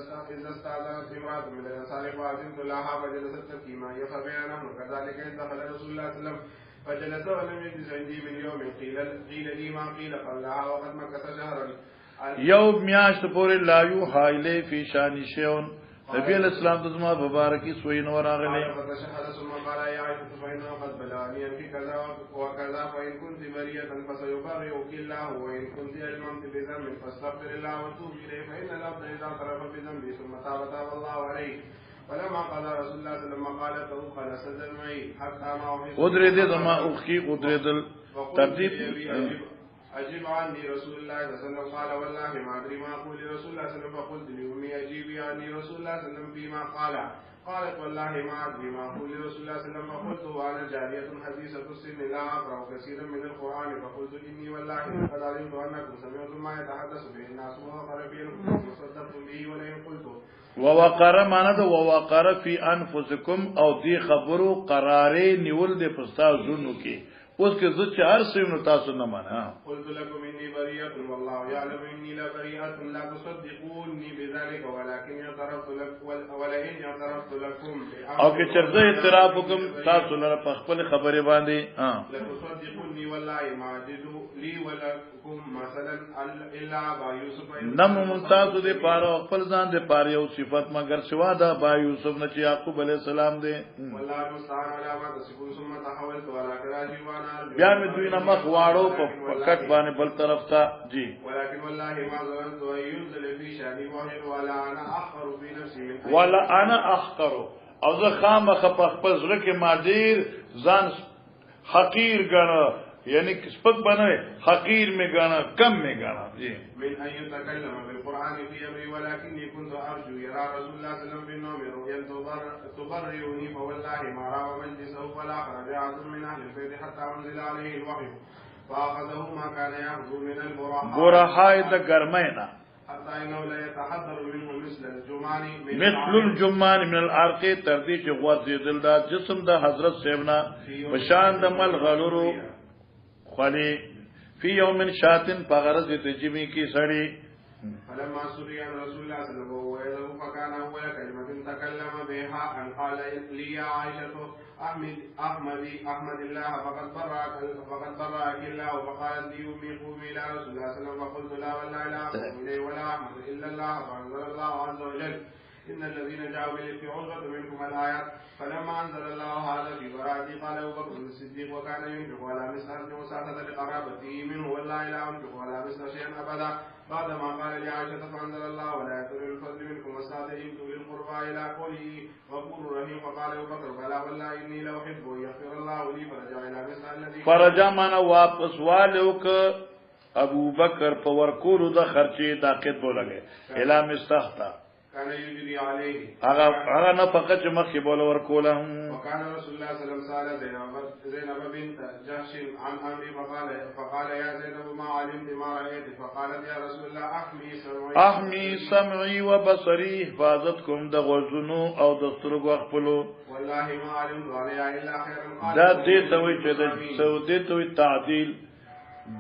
استاذنت امراه من الانصار فاذنت لها فجلست تبكي معي فبينهم كذلك دخل رسول الله صلى الله عليه وسلم فجلس ولم يجلس عندي من يوم قيل لي ما قيل قبلها وقد مكث شهرا یو میاشت پورې لا یو حایله فی شان شیون نبی الاسلام د زما مبارکی سوی نور راغلی ثم قال يا عائشة فإنه قد بلغني أنك كذا وكذا فإن كنت بريئة فسيبرئك الله وإن كنت ألممت بذنب فاستغفر الله وتوب إليه فإن العبد إذا اعترف بذنبه ثم تاب الله عليه فلما قضى رسول الله صلى الله عليه وسلم قالت له قال سدد معي حتى ما قدرت زما اخي قدرت ترتیب أجيب عني رسول الله صلى الله عليه وسلم قال والله ما أدري ما أقول لرسول الله صلى الله عليه وسلم فقلت لأمي أجيبي عني رسول الله صلى الله عليه وسلم فيما قالت والله ما أدري ما أقول لرسول الله صلى الله عليه وسلم فقلت وأنا جارية حديثة السن لا أقرأ كثيرا من القرآن فقلت إني والله قد علمت أنكم سمعتم ما يتحدث به الناس ووقر في أنفسكم وصدقتم به ولئن قلت ووقر معنا ده ووقر في أنفسكم او دي خبرو قرارې نیول دي پستا زونو کې اوس کې زه چې هر څه نو تاسو نه مانه قلت لكم اني بريئة والله يعلم اني لا بريئة لا تصدقوني بذلك ولكن اعترفت لكم ولئن اعترفت لكم او کې چرته اعتراف وکم تاسو لپاره په خپل خبره باندې لا تصدقوني والله ما اجد لي ولكم مثلا الا ابا يوسف نم ممتاز دې پاره خپل ځان دې پاره یو صفت مگر سوا دا با یوسف نه چې یعقوب علیه السلام دې والله مستعان على ما تصفون ثم تحولت ولا كراجي وانا بیا مې دوی نه مخ واړو په کټ باندې بل طرف ته جی ولكن والله ما ظننت ان ينزل في شاني واحد ولا انا احقر في نفسي ولا انا احقر او زه خامخ په خپل ځل کې ماجر ځان حقیر ګڼه یعنی سپک بنوي حقیر میں گانا کم میں گانا جی من ان يتكلم بالقران في امري ولكني كنت ارجو يرى رسول الله صلى الله عليه وسلم في النوم رؤيا تبرئني فوالله ما راى مجلسه فلا خرج احد من اهل البيت حتى انزل عليه الوحي فاخذه ما كان ياخذ من البرحاء د ګرمینا حتى انه لا يتحضر منه مثل الجمان من الارق تردی چې غوت دل دا جسم د حضرت سیبنا بشان د مل غلورو خلی فی یوم شاتن پغرز تجمی کی سڑی فلما سري عن رسول الله صلى الله عليه وسلم فكان اول كلمه تكلم بها ان قال لي يا عائشه احمد الله فقد برأك الله فقالت لي امي قومي الى رسول الله صلى الله عليه وسلم فقلت لا والله لا اقوم اليه ولا احمد الا الله فانزل الله عز وجل إن الذين جاءوا بالإفك عصبة منكم الآيات فلما أنزل الله هذا في براءتي قال أبو بكر الصديق وكان ينفق على مثل وساعة لقرابته منه والله لا أنفق على مثل شيئا أبدا بعدما قال لعائشة فأنزل الله ولا يأتوا الفضل منكم والسعة يؤتوا بالقربى إلى قوله غفور رحيم فقال أبو بكر فلا والله إني لأحب أن يغفر الله لي فرجع إلى مثل الذي فرجع معنا واپس والوک ابو بکر په ورکولو د خرچې طاقت بولګي الا مستحتا كان يجري عليه هغه نه فقط مخې بوله ورکوله وكان رسول الله صلى الله عليه وسلم زينب بنت جحش عن امري فقال يا زينب ما علمت ما رايت فقالت يا رسول الله احمي سمعي وبصري حفاظت کوم د غوږونو او د سترګو خپلو والله ما علمت عليها الا خيرا دا دې ته وي چې د سعودي ته تعدیل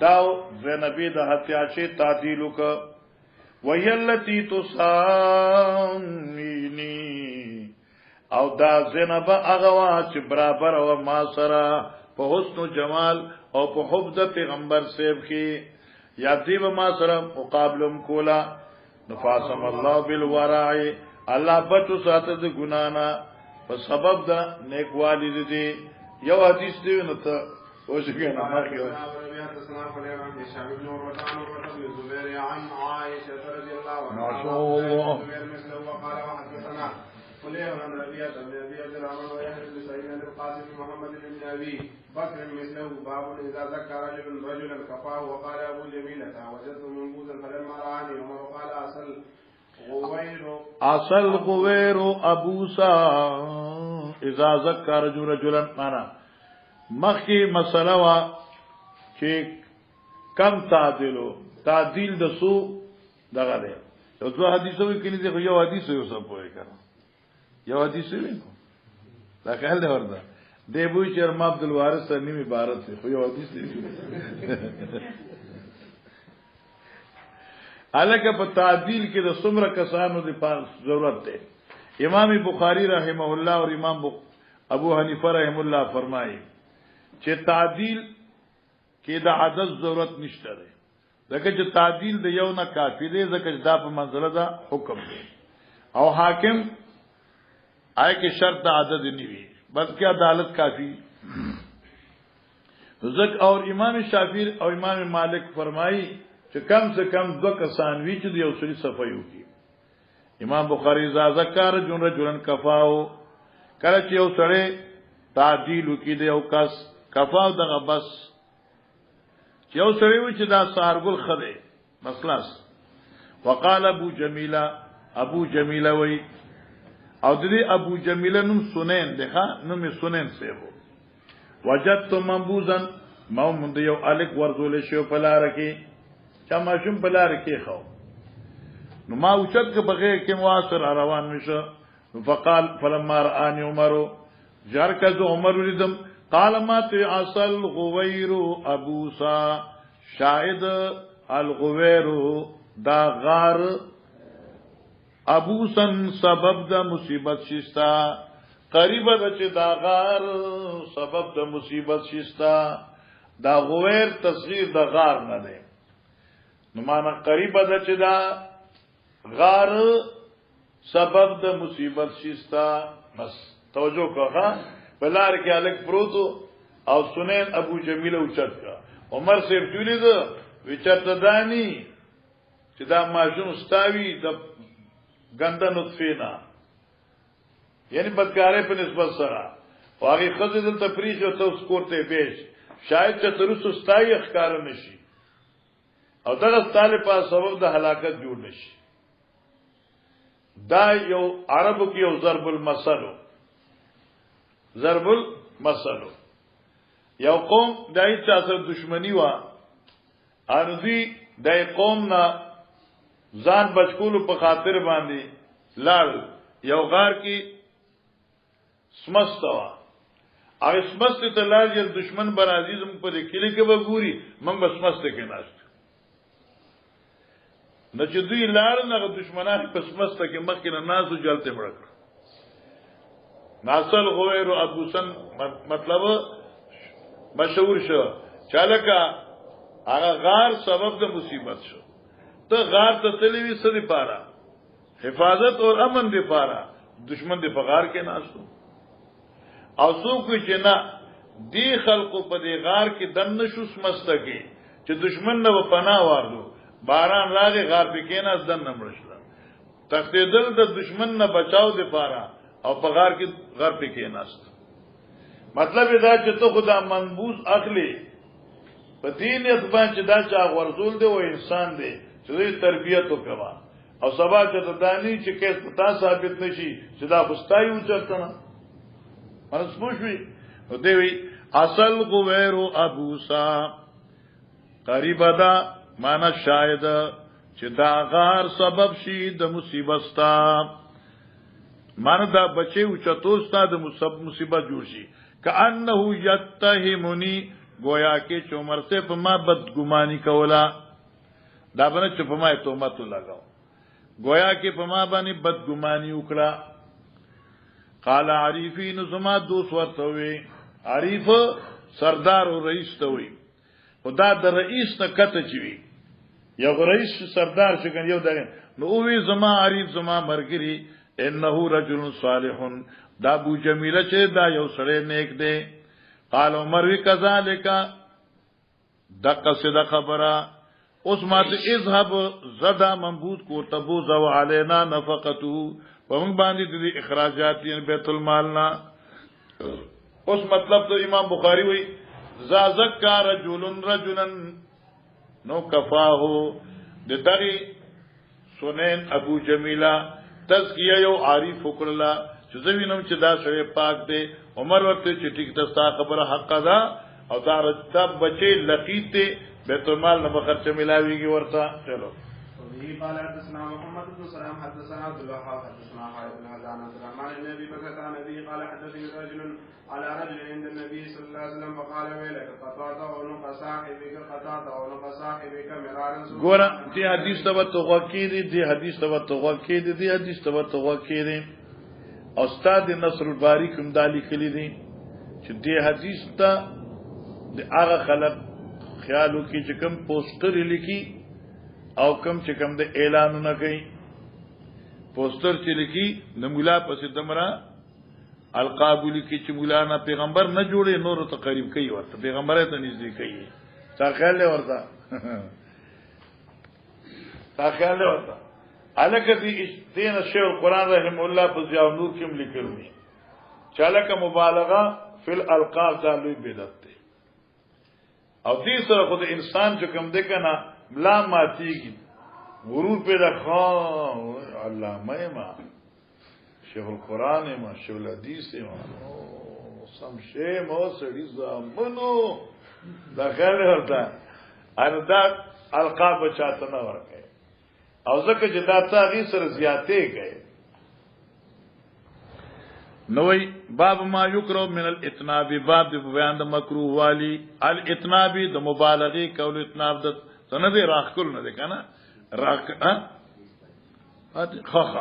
داو زینبی د هتیاچی تعدیل وک وهي التي تصانيني او دا زینب اغوا چې برابر او ما سره په حسن و جمال او په حب د پیغمبر سیب کې یا دیو ما سره مقابلم کولا نفاسم الله بالورع الله بچو ساته د ګنانا په سبب د نیکوالی دي یو حدیث دی نو ته اوسګه نه مخه حدثنا فلان عن هشام بن عروة عن عروة بن الزبير عن عائشة رضي الله عنها ما شاء الله. الزبير مثله وقال وحدثنا فلان عن ربيعة بن أبي عبد الرحمن ويحيى بن سعيد بن القاسم محمد بن أبي بكر مثله باب إذا ذكر رجلا كفاه وقال أبو جميلة وجدت منبوذا فلما رآني عمر قال اصل غویر ابوسا اذا ذکر رجلا معنا مخی مسله وا چې کم تعدیل د سو دغه دی یو څو حدیثو کې نه دی یو حدیث یو څه پوهه کړه یو حدیث وی دا خیال دی ورته دی بو چې ارم عبد الوارث نیم عبارت دی خو یو حدیث دی الکه په تعدیل کې د څومره کسانو د ضرورت ده امام بخاری رحمه الله او امام ابو حنیفه رحم الله فرمایي چې تعدیل کې د عدد ضرورت نشته ده ځکه چې تعدیل د یو نه کافی دی ځکه چې دا په منزله ده حکم دی او حاکم آی کې شرط د عدد نه وي بلکې عدالت کافی ځکه اور امام شافعی او امام مالک فرمایي چې کم سے کم دو کسان وی چې یو سړي صفایو کی امام بخاری ذا ذکر جن رجلن کفاو کله چې یو سړی تعدیل کی دی او کس کفاو دغه بس چې یو سړی و چې دا سارګل خده مسلاس وقال ابو جمیله وی او دې ابو جمیله نوم سنین ده نوم سنین سیو وجدت منبوذا ما مند یو الک ورزول شو پلار کې چا ماشوم بلار کې خو نو ما اوچت که بغیر کې مواسر روان مشه فقال فلما رآني عمر جركز عمر ردم قال ما تعصل غوير ابوسا شاهد الغوير دا غار ابوسن سبب د مصیبت شستا قریب د چې دا غار سبب د مصیبت شستا دا غوير تصغیر د غار نه دی نو معنا قریب ده چې دا غار سبب د مصیبت شستا بس توجه کوه بلار کې الک پروتو او سنین ابو جمیل اوچت کا عمر صاحب جوړی ده وچت دانی چې دا ماجون استاوی د ګنده نطفه نه یعنی بدکارې په نسبت سره واغی خزه د تفریح او توس کوته بیش شاید چې ترس استای اخکار نشي او دغه طالب په سبب د هلاکت جوړ نشي دا یو عربو کې یو ضرب المثل یو قوم دای چې سره دشمنی و ارضی دای قوم نه ځان بچکول په خاطر باندې لاړ یو غار کې سمستوا هغه سمست ته لاړ یو دشمن بر عزیزم په کلی کې وګوري موږ بس سمست کې ناشته نو چې دوی لار نه دشمنان په سمسته کې مخکې نه نازو جلته مړ کړ ناصل غویر ابوسن مطلب مشهور شو چالکا هغه غار سبب د مصیبت شو ته غار ته تلوي سړي پاره حفاظت او امن دی پاره دشمن دی په غار کې ناشتو او څوک چې نه دی خلقو په دی غار کې دن نشو سمسته کې چې دشمن نه پناه واردو باران راغی غار په کې نه ځن نمړشل تختیدل د دشمن نه بچاو دی پاره او په غار کې غار په کې ناست مطلب دا چې ته خدا منبوذ اخلي په دین اتبان چې دا چا ورزول دی او انسان دی چې تربیت وکړه او سبا چې ته دانی چې کیس پتا ثابت نشي چې دا بستایو چرته مرز پوښوي او دی اصل غویر ابوسا قریب دا معنا شاید چې دا غار سبب شي د مصیبت ستا معنا دا بچي او چتوستا د مصیبت جوړ شي کانه یتهمنی گویا کې چې عمر سے په ما بدګمانی کولا دا باندې چې په ما تهمت لگاو گویا کې په ما باندې بدګمانی وکړه قال عریفین زما دوس ورته وی عریف سردار او رئیس ته وی خدا د رئیس نه کته چوي یو رئیس سردار څنګه یو دغه نو وی زما عریف زما مرګری انه رجل صالح دا ابو جمیله چې دا یو سړی نیک دی قال عمر وی کذالک دقه صدا خبره اوس ماته اذهب زدا منبوذ کو تبوز وعلينا نفقته ومن باندې د اخراجات یې بیت المال نا اوس مطلب تو امام بخاری وی زازکا رجلا نو کفاه د دغه سنن ابو جمیلہ تزکیه یو عارف وکړه چې زوینم چې دا سره پاک دی عمر ورته چې ټیک تستا خبره حق ده او دا رتب بچي لقیت بیت المال نه خرچ ملاویږي ورته چلو وبه قال حدثنا محمد بن سلام حدثنا عبد الله حدثنا خالد بن حزان عن سلمان بن ابي بكر عن ابي قال حدثني رجل على رجل عند النبي صلى الله عليه وسلم فقال ويلك قطعت عنق صاحبك مرارا ګور دې حدیث ته توغکیری دې حدیث ته توغکیری دې حدیث ته توغکیری استاد نصر الباری کوم دالی کلی دي چې دې حدیث ته د هغه خلق خیالو کې چې کوم پوسټر لیکي او کم چې کم د اعلانونه کوي پوسټر چې لیکي د مولا پسې دمرا القابل کې چې مولا نه پیغمبر نه جوړي نور ته قریب کوي ورته پیغمبر ته نږدې کوي تا خیال له ورته الکه دین شیخ القران رحم الله په ضیاء النور کې لیکلي چالک مبالغه فی الالقاب ذالوی بدعت او دې سره خو د انسان چې کوم ده کنه ملا ماتيږي غرور پیدا خان علامه ما شیخ القران ما شیخ الحدیث ما سم شی مو سړي زامنو داخله ورته اردا القاب چاته نه ورکه او ځکه چې دا تاغي سره زیاتې کوي نوې باب ما یکرو من الاتناب باب د بیان د مکروه والی الاتناب د مبالغه کول اتناب د سند راخل نه ده کنه راخ خخ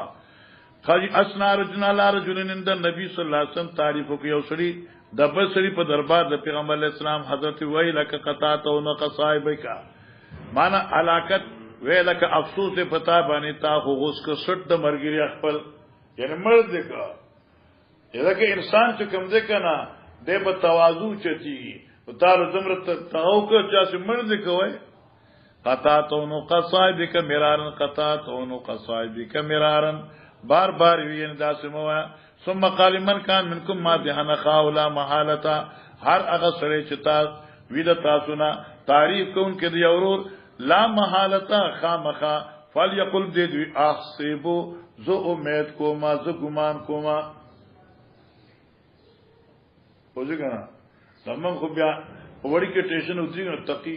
خاجی اسنا رجنا لا رجلن عند النبي صلی الله علیه وسلم تعریف کوي او سړي د بسری په دربار د پیغمبر علیه السلام حضرت ویلک قطعت او نقصایبک معنا علاقت ویلک افسوس پتا باندې تا خو غوس کو سټ د مرګری خپل یعنی مرد کا یلکه انسان چې کوم ده کنه د په تواضع چتی او تار زمرت تاوک چا چې مرد کوي قطعت او نقصایبک مرارن قطعت او نقصایبک مرارن بار بار وین داسموا ثم قال من كان منكم ما دهن خاولا محالتا هر هغه سره چې تا ویل تاسو نه تعریف کوم کې دی اورور لا محالتا خامخا فليقل دې احسبو زو امید کوما زو ګمان کوما وځګنا زمون خو بیا وړي کې ټیشن وځي تقی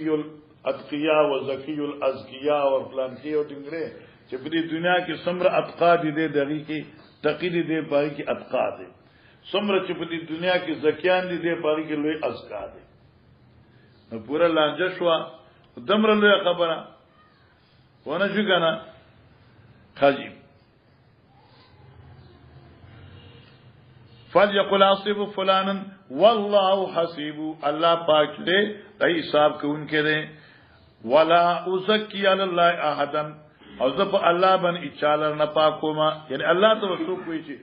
الاتقیا و زکی الازکیا او فلان کې او ټینګره چې په دې دنیا کې سمره اتقا دي دغه کې تقی دي باقي کې اتقا دي سمره چې په دې دنیا کې زکیان دي باقي کې لوی ازکا دي نو پورا لانجه شو دمر لوی خبره ونه شو کنه خاجب فليقل اصيب فلانا والله حسيب الله پاک دې دای حساب کوونکې دې ولا ازکی علی الله احدا او زب الله بن اچالر نه پاکوما یعنی الله ته وسو کوي چې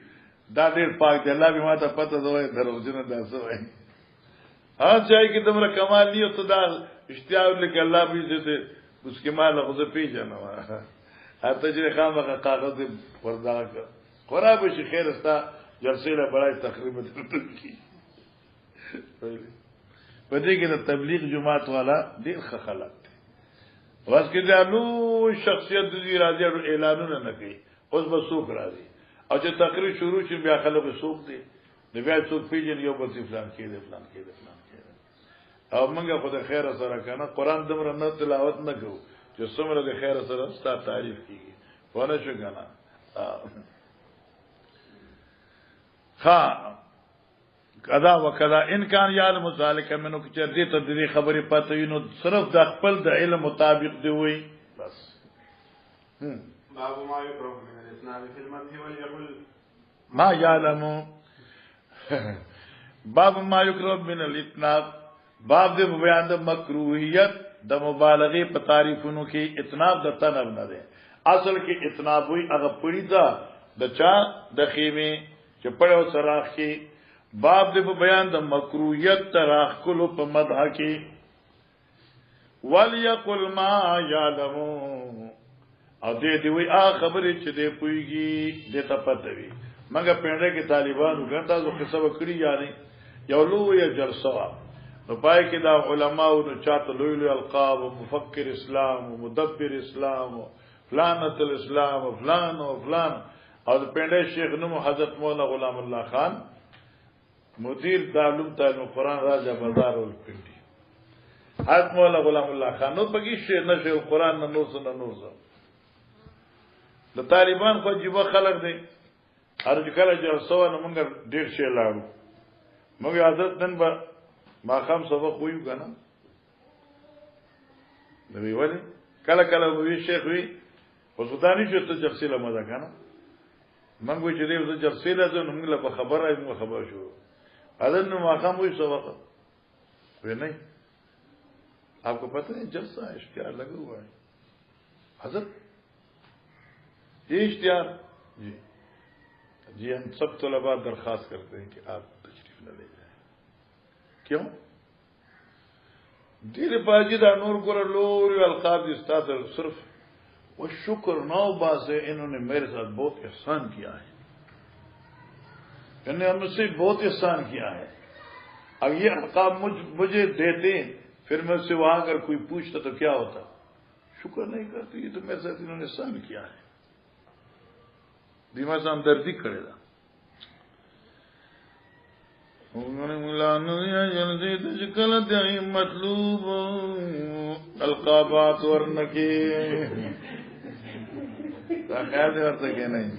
دا ډیر پاک دی الله به ما ته پته دوی دروځنه داسه وای ها ځای کې تمره کمال دی او ته دا اشتیاق لکه الله به دې اس کې مال خو پیژنه هرته چې خامخا کاغذ وردا خراب شي خیر استا جلسه له برای تقریبا کی پدې کې د تبلیغ جماعت والا ډیر خلک واس کې دالو شخصیت دې راځي اعلانونه نه کوي اوس به څوک راځي او چې تقریر شروع شي بیا خلک څوک دي نو بیا څوک پیژني یو بل فلان کې دي فلان کې دي فلان کې دي او موږ خو د خیر سره کنه قران دمر نه تلاوت نه کوو چې څومره د خیر سره ستاسو تعریف کیږي ونه شو کنه ها کذا وکذا ان کان یعلم ذلک منو چې دې ته دې خبرې پته وي نو صرف د خپل د علم مطابق دی وي بس باب ما يكره من الاسناد في المدح وليقل ما يعلم باب ما يكره من الاتناب باب دې بیان د مکروهیت د مبالغه په تعریفونو کې اتناب د تنب نه ده اصل کې اتناب وي هغه پړی دا د چا د خیمه چې پړو سراخ کې باب دې په بیان د مکروهیت تراخلو په مدح کې وليقل ما يعلمون او دې دی وی خبرې چې دې پويږي دې ته پته وي مګر پنده کې طالبانو ګټه زو قصه وکړي یاري یو لوی جلسه نو پای کې دا علماو نو چاته لوی لوی القاب او مفکر اسلام او مدبر اسلام او فلانت الاسلام او فلان او فلان او د پنده شیخ نو حضرت مولانا غلام الله خان مدیر دارالعلوم تعلیم قرآن راجا بازار الپنډي حضرت مولانا غلام الله خان نو پکې شیخ نشه قرآن نو نو د طالبان خو جيبه خلق دي هر کله جلسه و نو موږ ډیر شي لاړو موږ حضرت نن به ما خام سبق ویو کنه نو ویل کله کله وی شیخ وی وسودانی چې ته جلسه لمدا کنه موږ چې دې د جلسه لازم موږ له خبر راځو موږ خبر شو حضرت نو ما خام وی سبق وی نہیں آپ کو پتہ ہے جلسہ اشتہار لگا ہوا ہے حضرت یہ اشتہار جی ہم سب طلباء درخواست کرتے ہیں کہ آپ تشریف نہ لے جائیں کیوں دیر باجدہ نور کو لوری القاب استاد صرف وہ شکر نو باز ہے انہوں نے میرے ساتھ بہت احسان کیا ہے انہوں نے ہم سے بہت احسان کیا ہے اب یہ القاب مجھے دیتے پھر میں اس سے وہاں اگر کوئی پوچھتا تو کیا ہوتا شکر نہیں کرتی یہ تو میرے ساتھ انہوں نے احسان کیا ہے دیما سے ہمدردی کرے گا مطلوب القابات ورنکی خیال دے ورطا کہ نہیں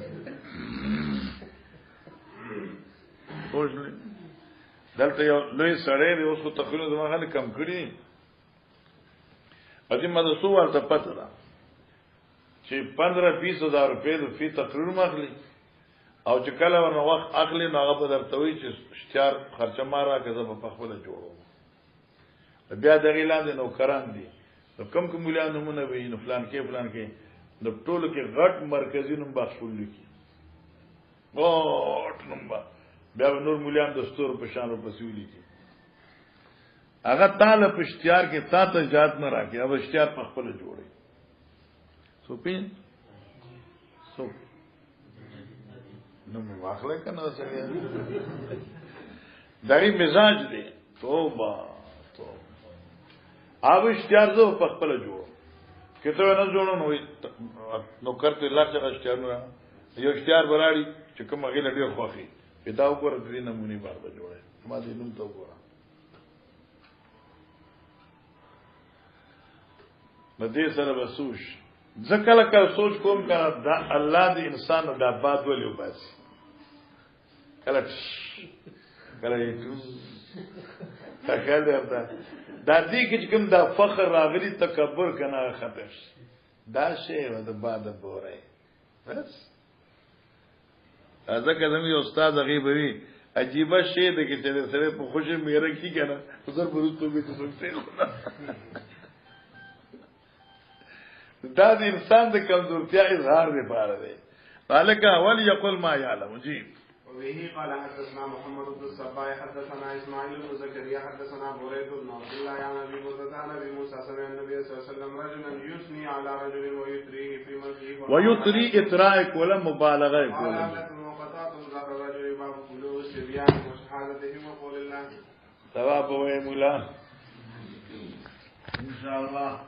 خوش لی دلتا یو لوی سڑے دی اس کو تقریبا زمان خالی کم کری ادیم مدرسو ورطا پتا دا چې 15-20 ہزار روپے د فی تقریر ماخلی او چې کله ورنه وخت اخلي نو هغه به درته وایي چې اشتهار خرچه ما راکړه زه به په خپله جوړوم بیا دغې لاندې نوکران دي نو کوم کوم ملیان نومونه وي نو فلان کې نو ټولو کې غټ مرکزي نوم بخښول لیکي غټ نوم به بیا به نور ملیان د ستورو په شان ورپسې ولیکي هغه تا له په اشتهار کې تا ته اجازت نه راکړي هغه اشتهار په خپله جوړوي سوپین سوپ نو واخلې کنه سره دغه مزاج دی توبه اوب اشتیار زو په خپل جوړ کته نه جوړو نو کرته لا چې اشتیار نه یو اشتیار براړي چې کوم غیله ډیر خوخي پیدا وګوره د دې نمونې بار به جوړه ما دې نوم ته وګوره نو دې سره بسوش ځکه لکه سوچ کوم کنه دا الله دې انسان د آباد ولې وباسي کله یې تکل درته دا دې کې کوم دا فخر راغلی تکبر کنه خطر دا شی و د باد بوره بس ځکه زموږ استاد غیبوي عجیب شی د کې چې سره په خوشي میره کی کنه حضور پرستو به څه خدا دا د انسان د کمزورتیا اظهار دی پاره دی مالک اول یقول ما یعلم جی وبه قال حدثنا محمد بن الصباح حدثنا اسماعيل بن زكريا حدثنا بريد بن عبد الله عن ابي موسى عن ابي موسى سمع النبي صلى الله عليه وسلم رجلا يثني على رجل ويثريه في ملكه ويثري اطراء ولا مبالغه يقول وقطعت ظهر الرجل باب بلوغ الصبيان وشهادتهم وقول الله ثواب و مولا ان شاء الله